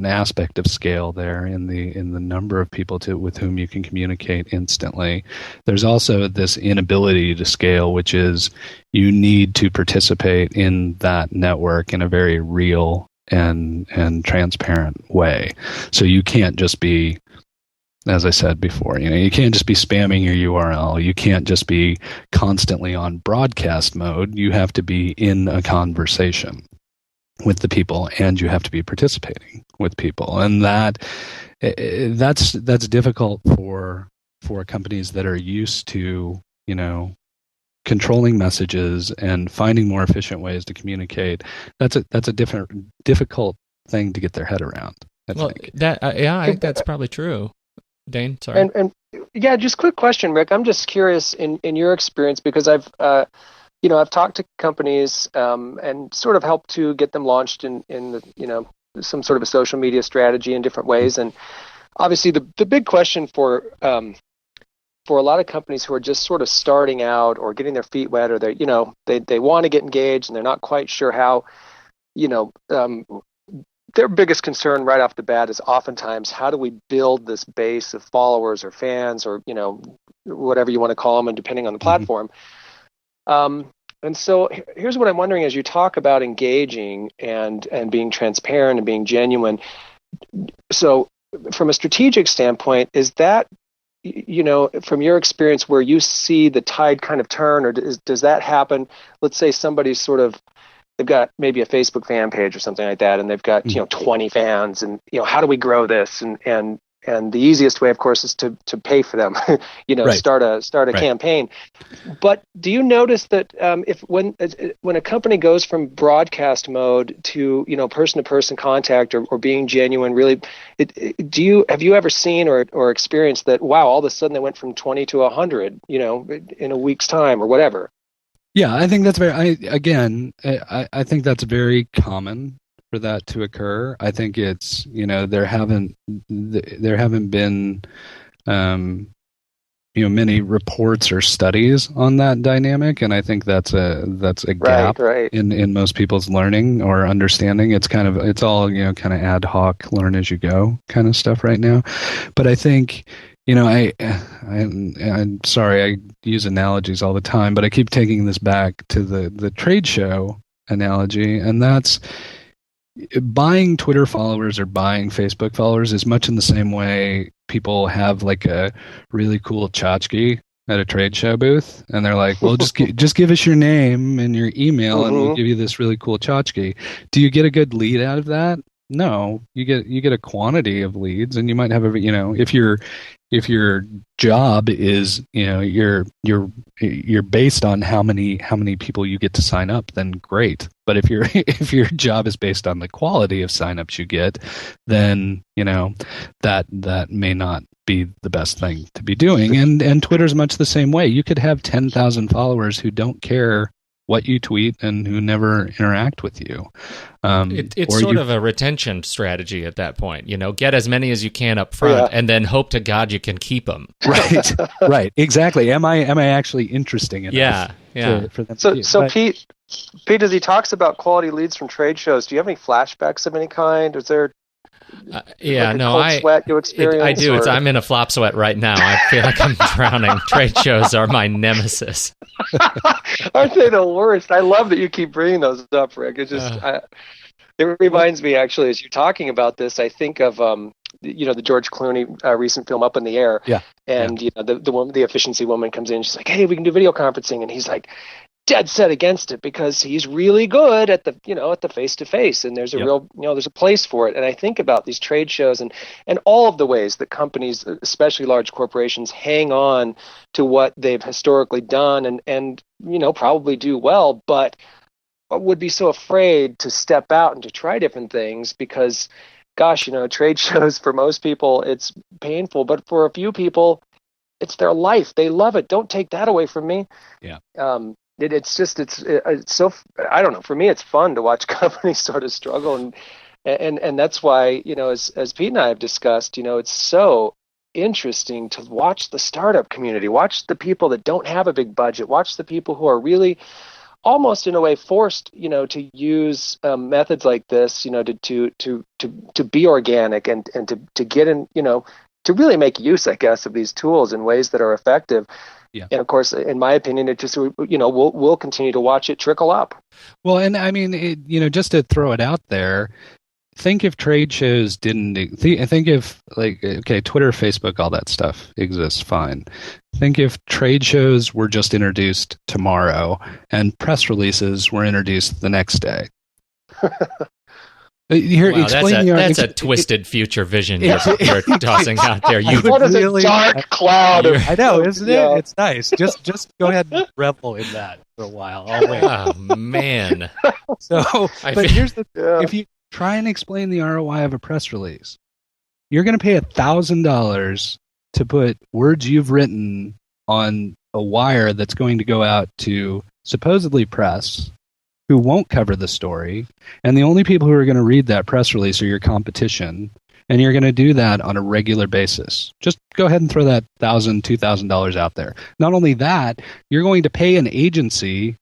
aspect of scale there in the number of people with whom you can communicate instantly, there's also this inability to scale, which is you need to participate in that network in a very real and transparent way. So you can't just be, as I said before, you can't just be spamming your URL. You can't just be constantly on broadcast mode. You have to be in a conversation with the people, and you have to be participating with people, and that's difficult for companies that are used to controlling messages and finding more efficient ways to communicate. That's a difficult thing to get their head around. I think that's probably true. Dane, sorry. And yeah, just quick question, Rick. I'm just curious in your experience, because I've talked to companies and sort of helped to get them launched in some sort of a social media strategy in different ways. And obviously the big question for a lot of companies who are just sort of starting out or getting their feet wet, or they want to get engaged and they're not quite sure how, their biggest concern right off the bat is oftentimes, how do we build this base of followers or fans or, whatever you want to call them, and depending on the platform. And so here's what I'm wondering: as you talk about engaging and being transparent and being genuine, so from a strategic standpoint, is that, from your experience, where you see the tide kind of turn, or does that happen? Let's say somebody's they've got maybe a Facebook fan page or something like that, and they've got 20 fans, and how do we grow this? And the easiest way, of course, is to pay for them, right. start a campaign. But do you notice that when a company goes from broadcast mode to person to person contact or being genuine, really, have you ever seen or experienced that? Wow, all of a sudden they went from 20 to 100, in a week's time or whatever. Yeah, I think that's I think that's very common for that to occur. I think it's, there haven't been many reports or studies on that dynamic, and I think that's a gap right. in most people's learning or understanding. It's all kind of ad hoc, learn as you go kind of stuff right now. But I think, I'm sorry, I use analogies all the time, but I keep taking this back to the trade show analogy, and that's buying Twitter followers or buying Facebook followers is much in the same way people have like a really cool tchotchke at a trade show booth, and they're like, well, just give us your name and your email, and we'll give you this really cool tchotchke. Do you get a good lead out of that? No, you get a quantity of leads, and you might have if your job is you're based on how many people you get to sign up, then great. But if your job is based on the quality of signups you get, then that may not be the best thing to be doing. And Twitter's much the same way. You could have 10,000 followers who don't care what you tweet and who never interact with you. It's sort of a retention strategy at that point. Get as many as you can up front, and then hope to God you can keep them. Right, right, exactly. Am I actually interesting enough? For them so Pete, as he talks about quality leads from trade shows, do you have any flashbacks of any kind? Is there sweat you experience? I do. I'm in a flop sweat right now. I feel like I'm drowning. Trade shows are my nemesis. Aren't they the worst? I love that you keep bringing those up, Rick. It's just it reminds me, actually, as you're talking about this, I think of the George Clooney recent film Up in the Air. Yeah. And the woman, the efficiency woman, comes in. She's like, "Hey, we can do video conferencing," and he's like, dead set against it because he's really good at the face to face, and there's a real there's a place for it. And I think about these trade shows and all of the ways that companies, especially large corporations, hang on to what they've historically done and probably do well, but would be so afraid to step out and to try different things because, gosh, trade shows for most people it's painful, but for a few people it's their life. They love it. Don't take that away from me. Yeah. It's so, I don't know, for me it's fun to watch companies sort of struggle and that's why as Pete and I have discussed, it's so interesting to watch the startup community, watch the people that don't have a big budget, watch the people who are really almost in a way forced to use methods like this to be organic and to get in to really make use, I guess, of these tools in ways that are effective. Yeah. And of course, in my opinion, it just we'll continue to watch it trickle up. Well, and I mean, just to throw it out there, think if trade shows didn't. Think if Twitter, Facebook, all that stuff exists, fine. Think if trade shows were just introduced tomorrow and press releases were introduced the next day. Here, wow, that's a twisted future vision you're tossing out there. What is a dark cloud? I know, isn't it? It's nice. Just go ahead and revel in that for a while. I'll wait. Oh man! But here's if you try and explain the ROI of a press release, you're going to pay $1,000 to put words you've written on a wire that's going to go out to supposedly press, who won't cover the story, and the only people who are going to read that press release are your competition, and you're going to do that on a regular basis. Just go ahead and throw that $1,000, $2,000 out there. Not only that, you're going to pay an agency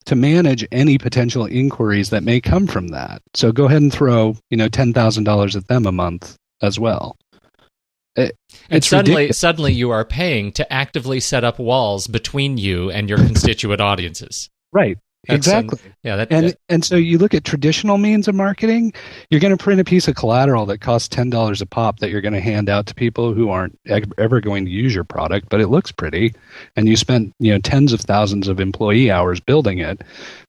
to manage any potential inquiries that may come from that. So go ahead and throw $10,000 at them a month as well. And suddenly you are paying to actively set up walls between you and your constituent audiences. Right. Exactly. And so you look at traditional means of marketing, you're going to print a piece of collateral that costs $10 a pop that you're going to hand out to people who aren't ever going to use your product, but it looks pretty, and you spent tens of thousands of employee hours building it.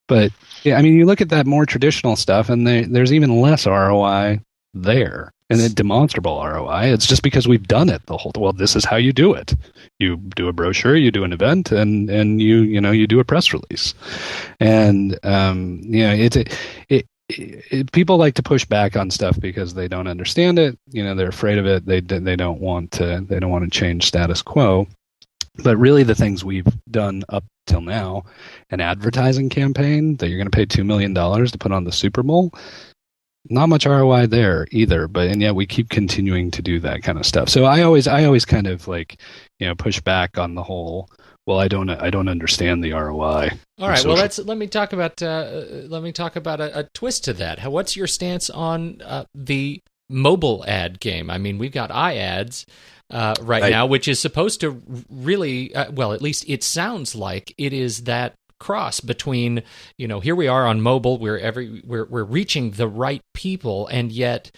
But I mean, you look at that more traditional stuff, and there's even less ROI there. And a demonstrable ROI. It's just because we've done it the whole. Well, this is how you do it. You do a brochure, you do an event, and you do a press release. And people like to push back on stuff because they don't understand it. They're afraid of it. They don't want to change status quo. But really, the things we've done up till now, an advertising campaign that you're going to pay $2 million to put on the Super Bowl. Not much ROI there either, and yet we keep continuing to do that kind of stuff. So I always kind of push back on the whole. Well, I don't understand the ROI. All right. Well, let me talk about a twist to that. What's your stance on the mobile ad game? I mean, we've got iAds right now, which is supposed to really well, at least it sounds like it is that cross between here we are on mobile, we're reaching the right people, and yet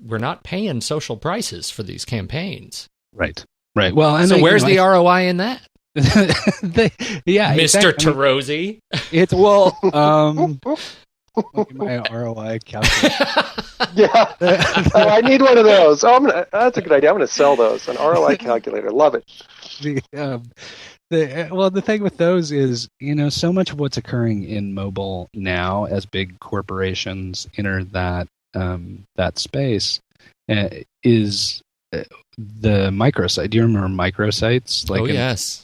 we're not paying social prices for these campaigns. Right. Well, and so where's the ROI in that? Yeah, Mr. Turoczy. It's my ROI calculator. Yeah, I need one of those. That's a good idea. I'm going to sell those. An ROI calculator. Love it. The thing with those is, so much of what's occurring in mobile now as big corporations enter that space is the microsite. Do you remember microsites? Like yes.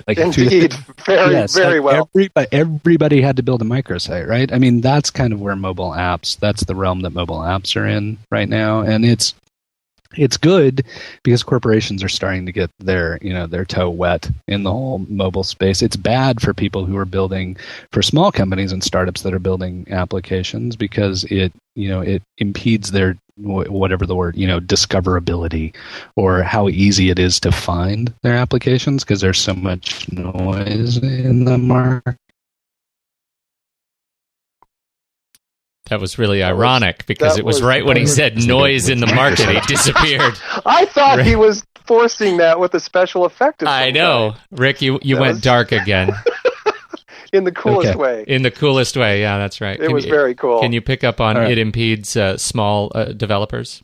Like indeed. Very well. Everybody had to build a microsite, right? I mean, that's kind of where mobile apps, that's the realm that mobile apps are in right now. And it's good because corporations are starting to get their toe wet in the whole mobile space. It's bad for people who are building, for small companies and startups that are building applications, because it impedes their, whatever the word, discoverability, or how easy it is to find their applications, because there's so much noise in the market. That was really ironic, because it was right when he said noise in the market, he disappeared. I thought he was forcing that with a special effect. I know. Rick, you went dark again. In the coolest way. In the coolest way, yeah, that's right. It was very cool. Can you pick up on it impedes small developers?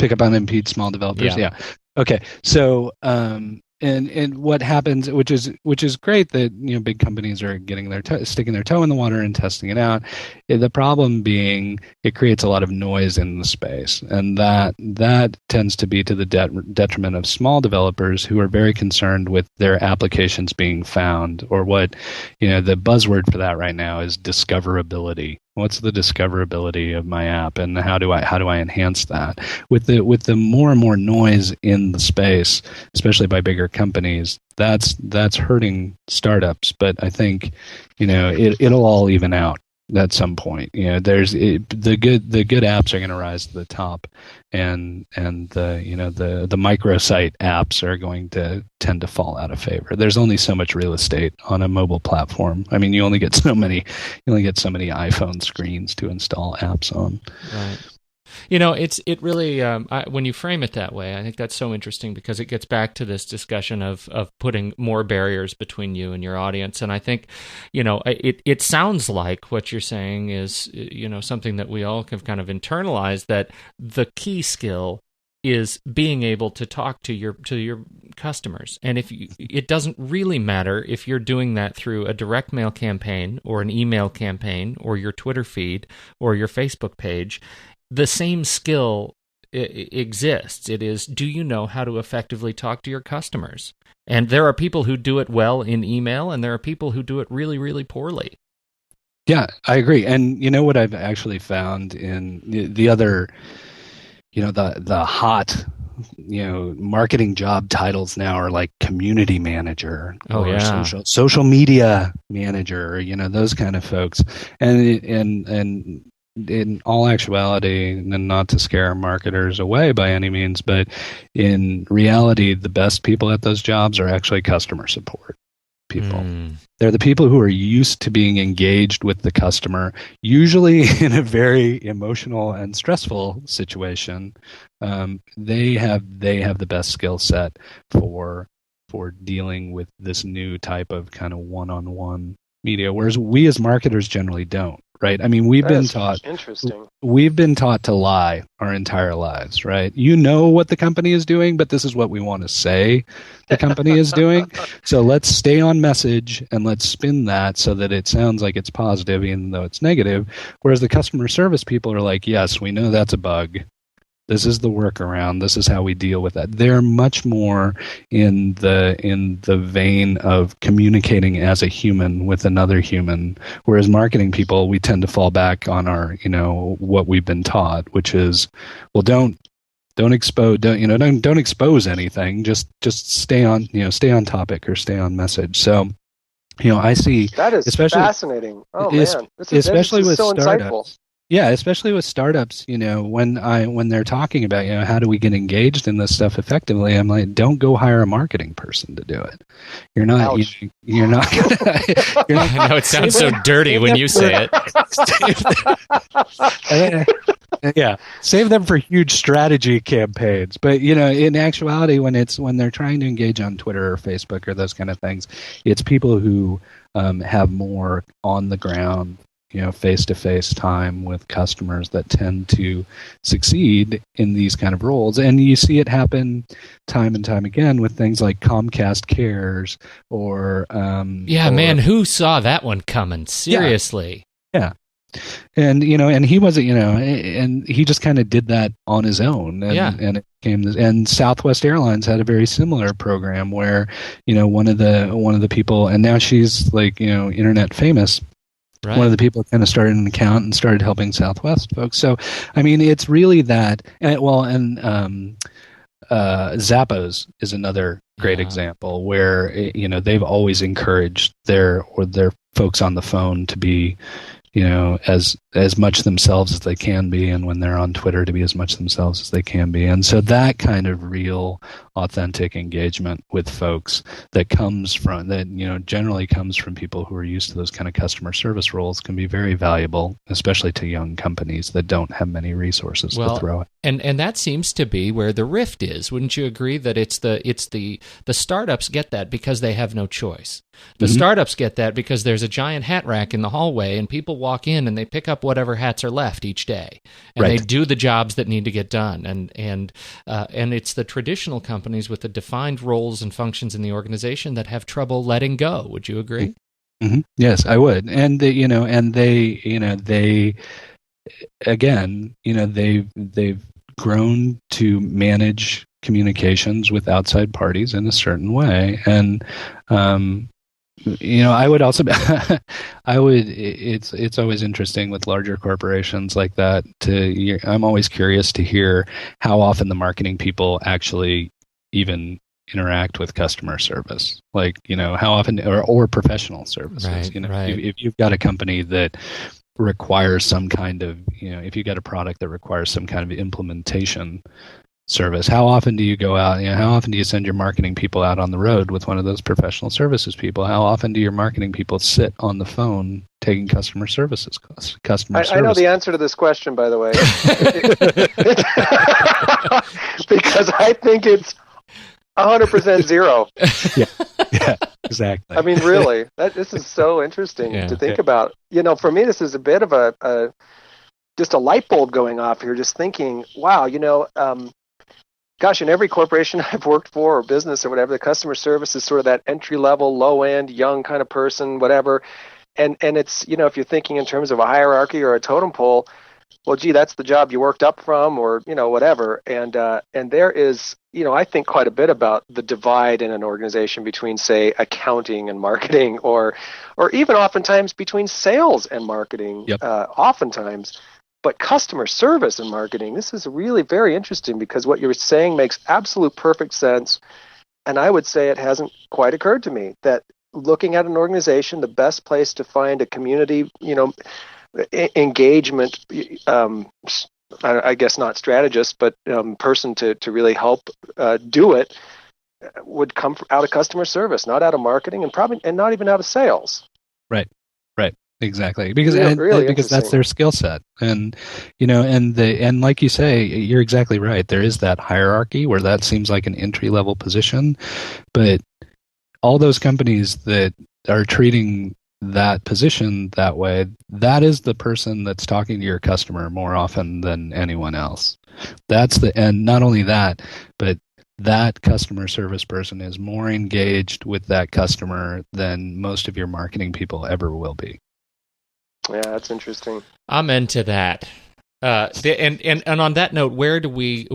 Pick up on impedes small developers, yeah. Okay, so... And what happens, which is great that big companies are getting sticking their toe in the water and testing it out. The problem being it creates a lot of noise in the space, and that tends to be to the detriment of small developers who are very concerned with their applications being found, or what the buzzword for that right now is discoverability. What's the discoverability of my app, and how do I enhance that? With the more and more noise in the space, especially by bigger companies, that's hurting startups. But I think it'll all even out at some point. There's the good apps are going to rise to the top, and the microsite apps are going to tend to fall out of favor. There's only so much real estate on a mobile platform. I mean, you only get so many iPhone screens to install apps on. Right. It really, when you frame it that way, I think that's so interesting, because it gets back to this discussion of putting more barriers between you and your audience. And I think, it sounds like what you're saying is, something that we all have kind of internalized, that the key skill is being able to talk to your customers. And it doesn't really matter if you're doing that through a direct mail campaign, or an email campaign, or your Twitter feed, or your Facebook page. The same skill exists. It is, do you know how to effectively talk to your customers? And there are people who do it well in email, and there are people who do it really, really poorly. Yeah, I agree. And what I've actually found in the other, the hot, marketing job titles now are like community manager, or social media manager, those kind of folks. And in all actuality, and not to scare marketers away by any means, but in reality, the best people at those jobs are actually customer support people. They're the people who are used to being engaged with the customer, usually in a very emotional and stressful situation. They have the best skill set for dealing with this new type of kind of one-on-one media, whereas we as marketers generally don't. Right. I mean, we've been taught to lie our entire lives. Right. What the company is doing, but this is what we want to say the company is doing. So let's stay on message and let's spin that so that it sounds like it's positive, even though it's negative. Whereas the customer service people are like, yes, we know that's a bug. This is the workaround. This is how we deal with that. They're much more in the vein of communicating as a human with another human. Whereas marketing people, we tend to fall back on our, what we've been taught, which is, well, don't expose anything. Just stay on topic or stay on message. So, I see that is fascinating. Oh man, especially with so startups. Insightful. Yeah, especially with startups, when they're talking about, how do we get engaged in this stuff effectively? I'm like, don't go hire a marketing person to do it. You're not. You're not. I know it sounds so dirty when you say it. Yeah, save them for huge strategy campaigns. But in actuality, when they're trying to engage on Twitter or Facebook or those kind of things, it's people who have more on the ground, face-to-face time with customers that tend to succeed in these kind of roles. And you see it happen time and time again with things like Comcast Cares or... man, who saw that one coming? Seriously. Yeah. And and he wasn't, and he just kind of did that on his own, and it came. And Southwest Airlines had a very similar program where, one of the people, and now she's like, internet famous. Right. One of the people kind of started an account and started helping Southwest folks. So, I mean, it's really that. Zappos is another great example where they've always encouraged their folks on the phone to be as much themselves as they can be, and when they're on Twitter to be as much themselves as they can be. And so that kind of real authentic engagement with folks that generally comes from people who are used to those kind of customer service roles can be very valuable, especially to young companies that don't have many resources to throw at. And that seems to be where the rift is. Wouldn't you agree that it's the startups get that because they have no choice. The startups get that because there's a giant hat rack in the hallway and people walk in and they pick up whatever hats are left each day, and they do the jobs that need to get done. And it's the traditional companies with the defined roles and functions in the organization that have trouble letting go. Would you agree? Mm-hmm. Yes, I would. And they again, they've grown to manage communications with outside parties in a certain way, and I would also it's always interesting with larger corporations like that I'm always curious to hear how often the marketing people actually even interact with customer service, like how often, or professional services. Right. If you've got a company that requires some kind of, if you got a product that requires some kind of implementation service, how often do you go out? How often do you send your marketing people out on the road with one of those professional services people? How often do your marketing people sit on the phone taking customer services? I know the answer to this question, by the way, because I think it's 100% zero. Yeah, exactly. I mean, really, this is so interesting to think about. For me, this is a bit of just a light bulb going off here. Just thinking, wow, gosh, in every corporation I've worked for or business or whatever, the customer service is sort of that entry level, low end, young kind of person, whatever. And it's, if you're thinking in terms of a hierarchy or a totem pole, well, gee, that's the job you worked up from, or, whatever. And there is, I think quite a bit about the divide in an organization between, say, accounting and marketing, or even oftentimes between sales and marketing, oftentimes. But customer service and marketing, this is really very interesting, because what you're saying makes absolute perfect sense. And I would say it hasn't quite occurred to me that looking at an organization, the best place to find a community, engagement, I guess not strategist, but person to really help do it, would come out of customer service, not out of marketing, and not even out of sales. Right. Exactly, because really because that's their skill set, and and like you say, you're exactly right. There is that hierarchy where that seems like an entry level position, but all those companies that are treating that position that way, that is the person that's talking to your customer more often than anyone else. And not only that, but that customer service person is more engaged with that customer than most of your marketing people ever will be. Yeah, that's interesting. I'm into that. And on that note, where do we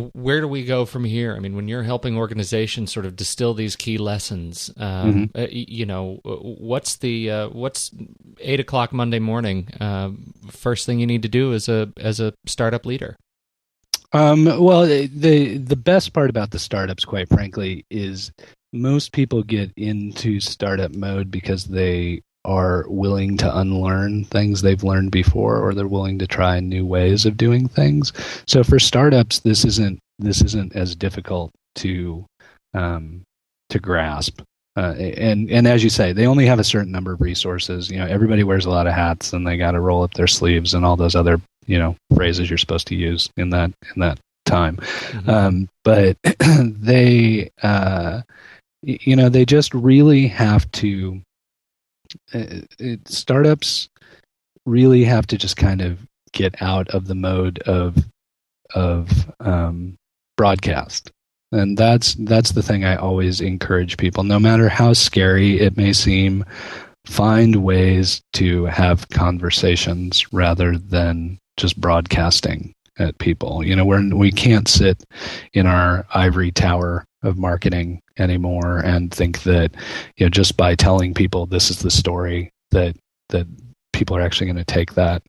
go from here? I mean, when you're helping organizations sort of distill these key lessons, what's 8:00 Monday morning? First thing you need to do as a startup leader. Well, the best part about the startups, quite frankly, is most people get into startup mode because they are willing to unlearn things they've learned before, or they're willing to try new ways of doing things. So for startups, this isn't as difficult to grasp. And as you say, they only have a certain number of resources. Everybody wears a lot of hats, and they got to roll up their sleeves and all those other phrases you're supposed to use in that time. Mm-hmm. But they they just really have to. Startups really have to just kind of get out of the mode of broadcast, and that's the thing I always encourage people. No matter how scary it may seem, find ways to have conversations rather than just broadcasting at people. We can't sit in our ivory tower of marketing anymore and think that, just by telling people this is the story that people are actually going to take that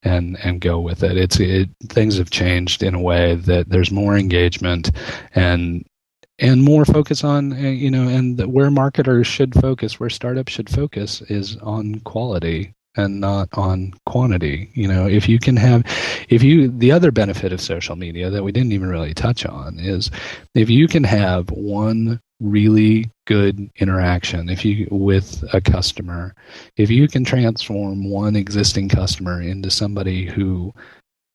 and go with it. Things have changed in a way that there's more engagement and more focus on, and where marketers should focus, where startups should focus, is on quality and not on quantity. The other benefit of social media that we didn't even really touch on is if you can have one really good interaction with a customer, if you can transform one existing customer into somebody who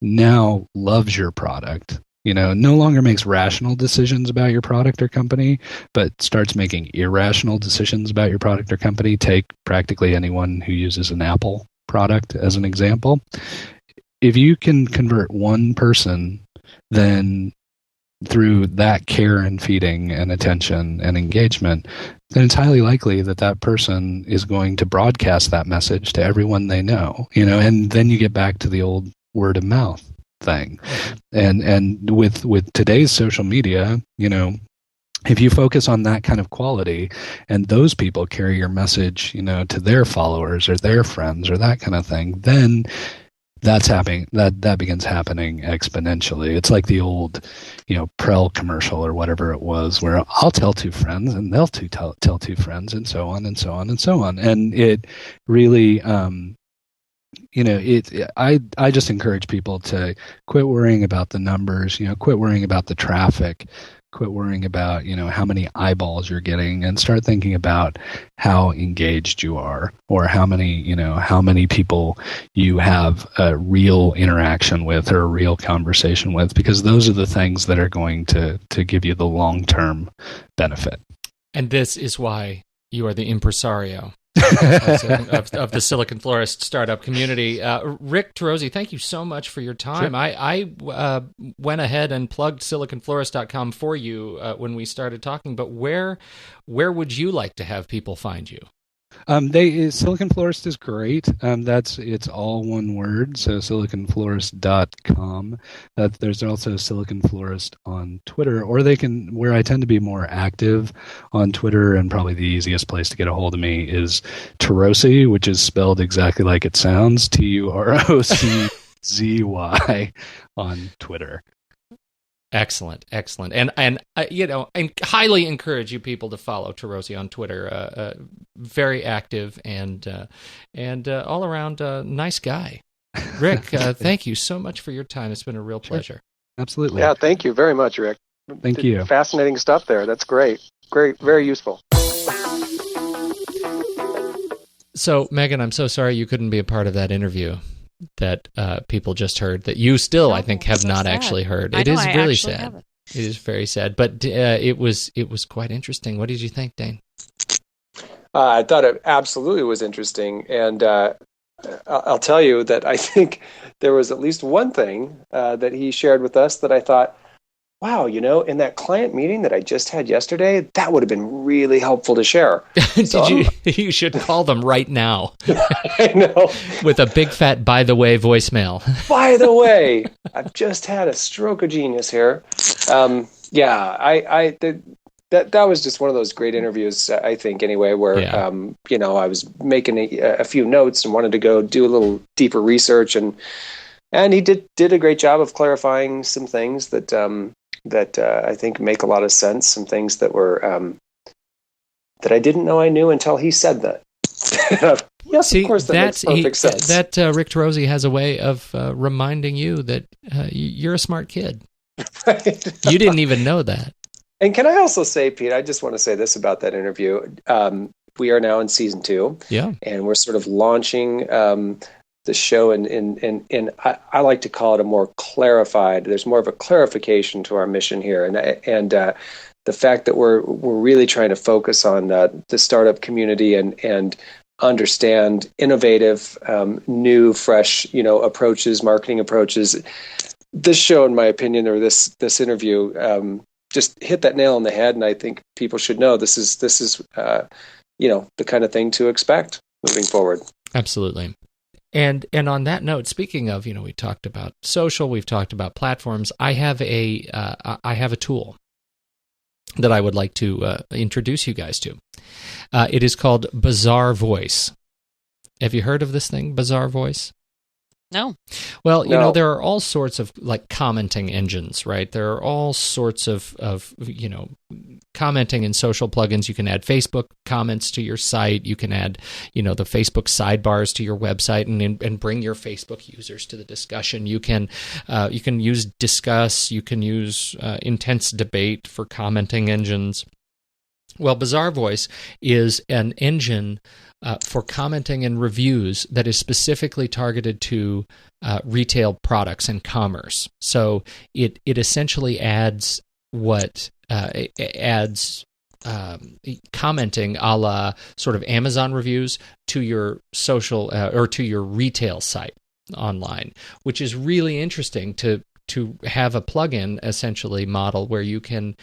now loves your product, no longer makes rational decisions about your product or company, but starts making irrational decisions about your product or company. Take practically anyone who uses an Apple product as an example. If you can convert one person, then through that care and feeding and attention and engagement, then it's highly likely that person is going to broadcast that message to everyone they know, and then you get back to the old word of mouth thing. And with today's social media, if you focus on that kind of quality and those people carry your message, to their followers or their friends or that kind of thing, then that's happening. That begins happening exponentially. It's like the old, Prel commercial or whatever it was, where I'll tell two friends and they'll tell two friends, and so on and so on and so on. And it really, I just encourage people to quit worrying about the numbers, quit worrying about the traffic, quit worrying about, how many eyeballs you're getting, and start thinking about how engaged you are, or how many people you have a real interaction with or a real conversation with, because those are the things that are going to give you the long-term benefit. And this is why you are the impresario of the Silicon Florist startup community. Rick Turoczy, thank you so much for your time. Sure. I went ahead and plugged siliconflorist.com for you when we started talking, but where would you like to have people find you? Silicon Florist is great. It's all one word, so siliconflorist.com. There's also Silicon Florist on Twitter, or where I tend to be more active on Twitter, and probably the easiest place to get a hold of me is Turoczy, which is spelled exactly like it sounds, Turoczy on Twitter. Excellent. And highly encourage you people to follow Turoczy on Twitter. Very active and all around nice guy. Rick, thank you so much for your time. It's been a real pleasure. Absolutely. Yeah, thank you very much, Rick. Thank you. Fascinating stuff there. That's great. Great, very useful. So, Megan, I'm so sorry you couldn't be a part of that interview that people just heard, that you still, I think, have not actually heard. It is really sad. It is very sad, but it was quite interesting. What did you think, Dane? I thought it absolutely was interesting, and I'll tell you that I think there was at least one thing that he shared with us that I thought, wow, in that client meeting that I just had yesterday, that would have been really helpful to share. You should call them right now. I know. With a big fat by the way voicemail. By the way, I've just had a stroke of genius here. That was just one of those great interviews, I think, anyway, where, I was making a few notes and wanted to go do a little deeper research, and he did a great job of clarifying some things that I think make a lot of sense, some things that were that I didn't know I knew until he said that. Yes, of course, that makes perfect sense. Rick Turoczy has a way of reminding you that you're a smart kid. Right. You didn't even know that. And can I also say, Pete, I just want to say this about that interview. We are now in season 2, and we're sort of launching the show, and I like to call it a more clarified. There's more of a clarification to our mission here, and the fact that we're really trying to focus on the startup community and understand innovative, new, fresh, approaches, marketing approaches. This show, in my opinion, or this interview, just hit that nail on the head, and I think people should know this is the kind of thing to expect. moving forward. Absolutely. And on that note, speaking of, we talked about social, we've talked about platforms. I have a tool that I would like to introduce you guys to. It is called Bizarre Voice. Have you heard of this thing, Bizarre Voice? No. Well, no. There are all sorts of commenting engines, right? There are all sorts of commenting and social plugins. You can add Facebook comments to your site. You can add, the Facebook sidebars to your website and bring your Facebook users to the discussion. You can use Discuss. You can use Intense Debate for commenting engines. Well, Bizarre Voice is an engine for commenting and reviews that is specifically targeted to retail products and commerce. So it essentially adds commenting a la sort of Amazon reviews to your social or to your retail site online, which is really interesting to have a plugin essentially model where you can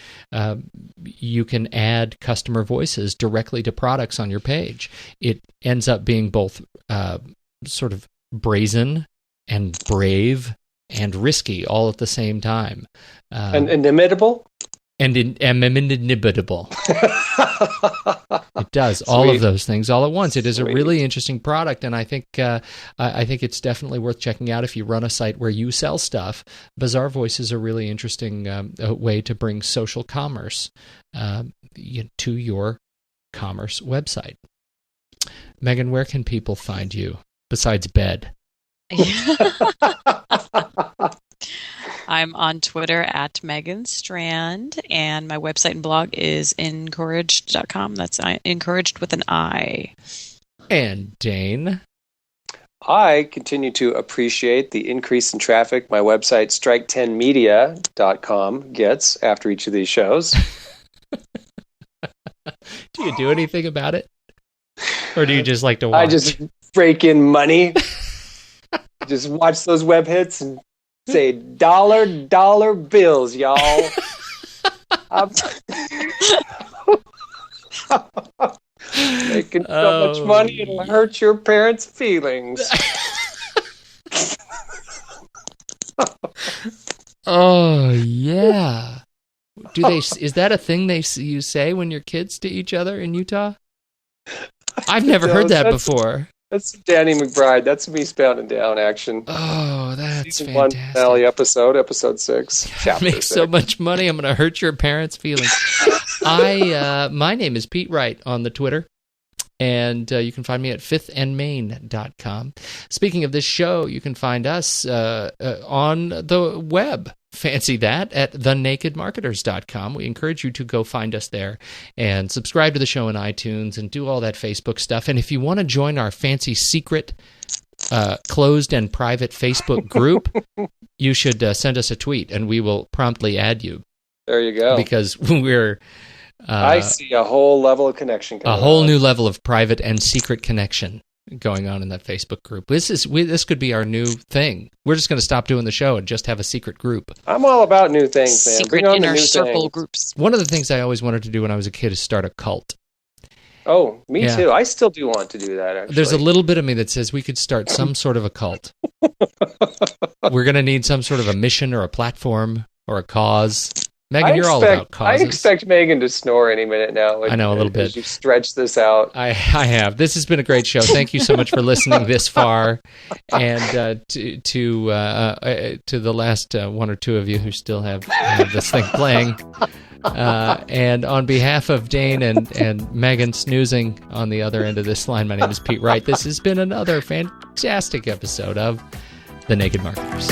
add customer voices directly to products on your page. It ends up being both sort of brazen and brave and risky all at the same time. And inimitable? And inimitable. It does all of those things all at once. It is a really interesting product, and I think it's definitely worth checking out if you run a site where you sell stuff. Bizarre Voice is a really interesting way to bring social commerce to your commerce website. Megan, where can people find you besides bed? I'm on Twitter at Megan Strand, and my website and blog is encouraged.com. That's encouraged with an I. And Dane? I continue to appreciate the increase in traffic my website strike10media.com gets after each of these shows. Do you do anything about it? Or do you just like to watch? I just rake in money. Just watch those web hits and say dollar bills, y'all. Making so much money it'll hurt your parents' feelings. Oh yeah. Is that a thing you say when you're kids to each other in Utah? I've never heard that before. That's Danny McBride. That's me spouting down action. Oh, that's Season fantastic. 1 finale episode 6. Chapter Make 6. so much money, I'm going to hurt your parents' feelings. My name is Pete Wright on the Twitter, and you can find me at fifthandmain.com. Speaking of this show, you can find us on the web. Fancy that at thenakedmarketers.com. We encourage you to go find us there and subscribe to the show in iTunes and do all that Facebook stuff. And if you want to join our fancy secret closed and private Facebook group, you should send us a tweet and we will promptly add you. There you go. Because we're... I see a whole level of connection. A whole new level of private and secret connection going on in that Facebook group. This could be our new thing. We're just going to stop doing the show and just have a secret group. I'm all about new things, man. Secret inner circle groups. One of the things I always wanted to do when I was a kid is start a cult. Oh, me too. I still do want to do that, actually. There's a little bit of me that says we could start some sort of a cult. We're going to need some sort of a mission or a platform or a cause. Megan, you're all about causes. I expect Megan to snore any minute now. I know, a little bit. As you stretch this out. I have. This has been a great show. Thank you so much for listening this far. And to the last one or two of you who still have this thing playing. And on behalf of Dane and Megan snoozing on the other end of this line, my name is Pete Wright. This has been another fantastic episode of The Naked Marketers.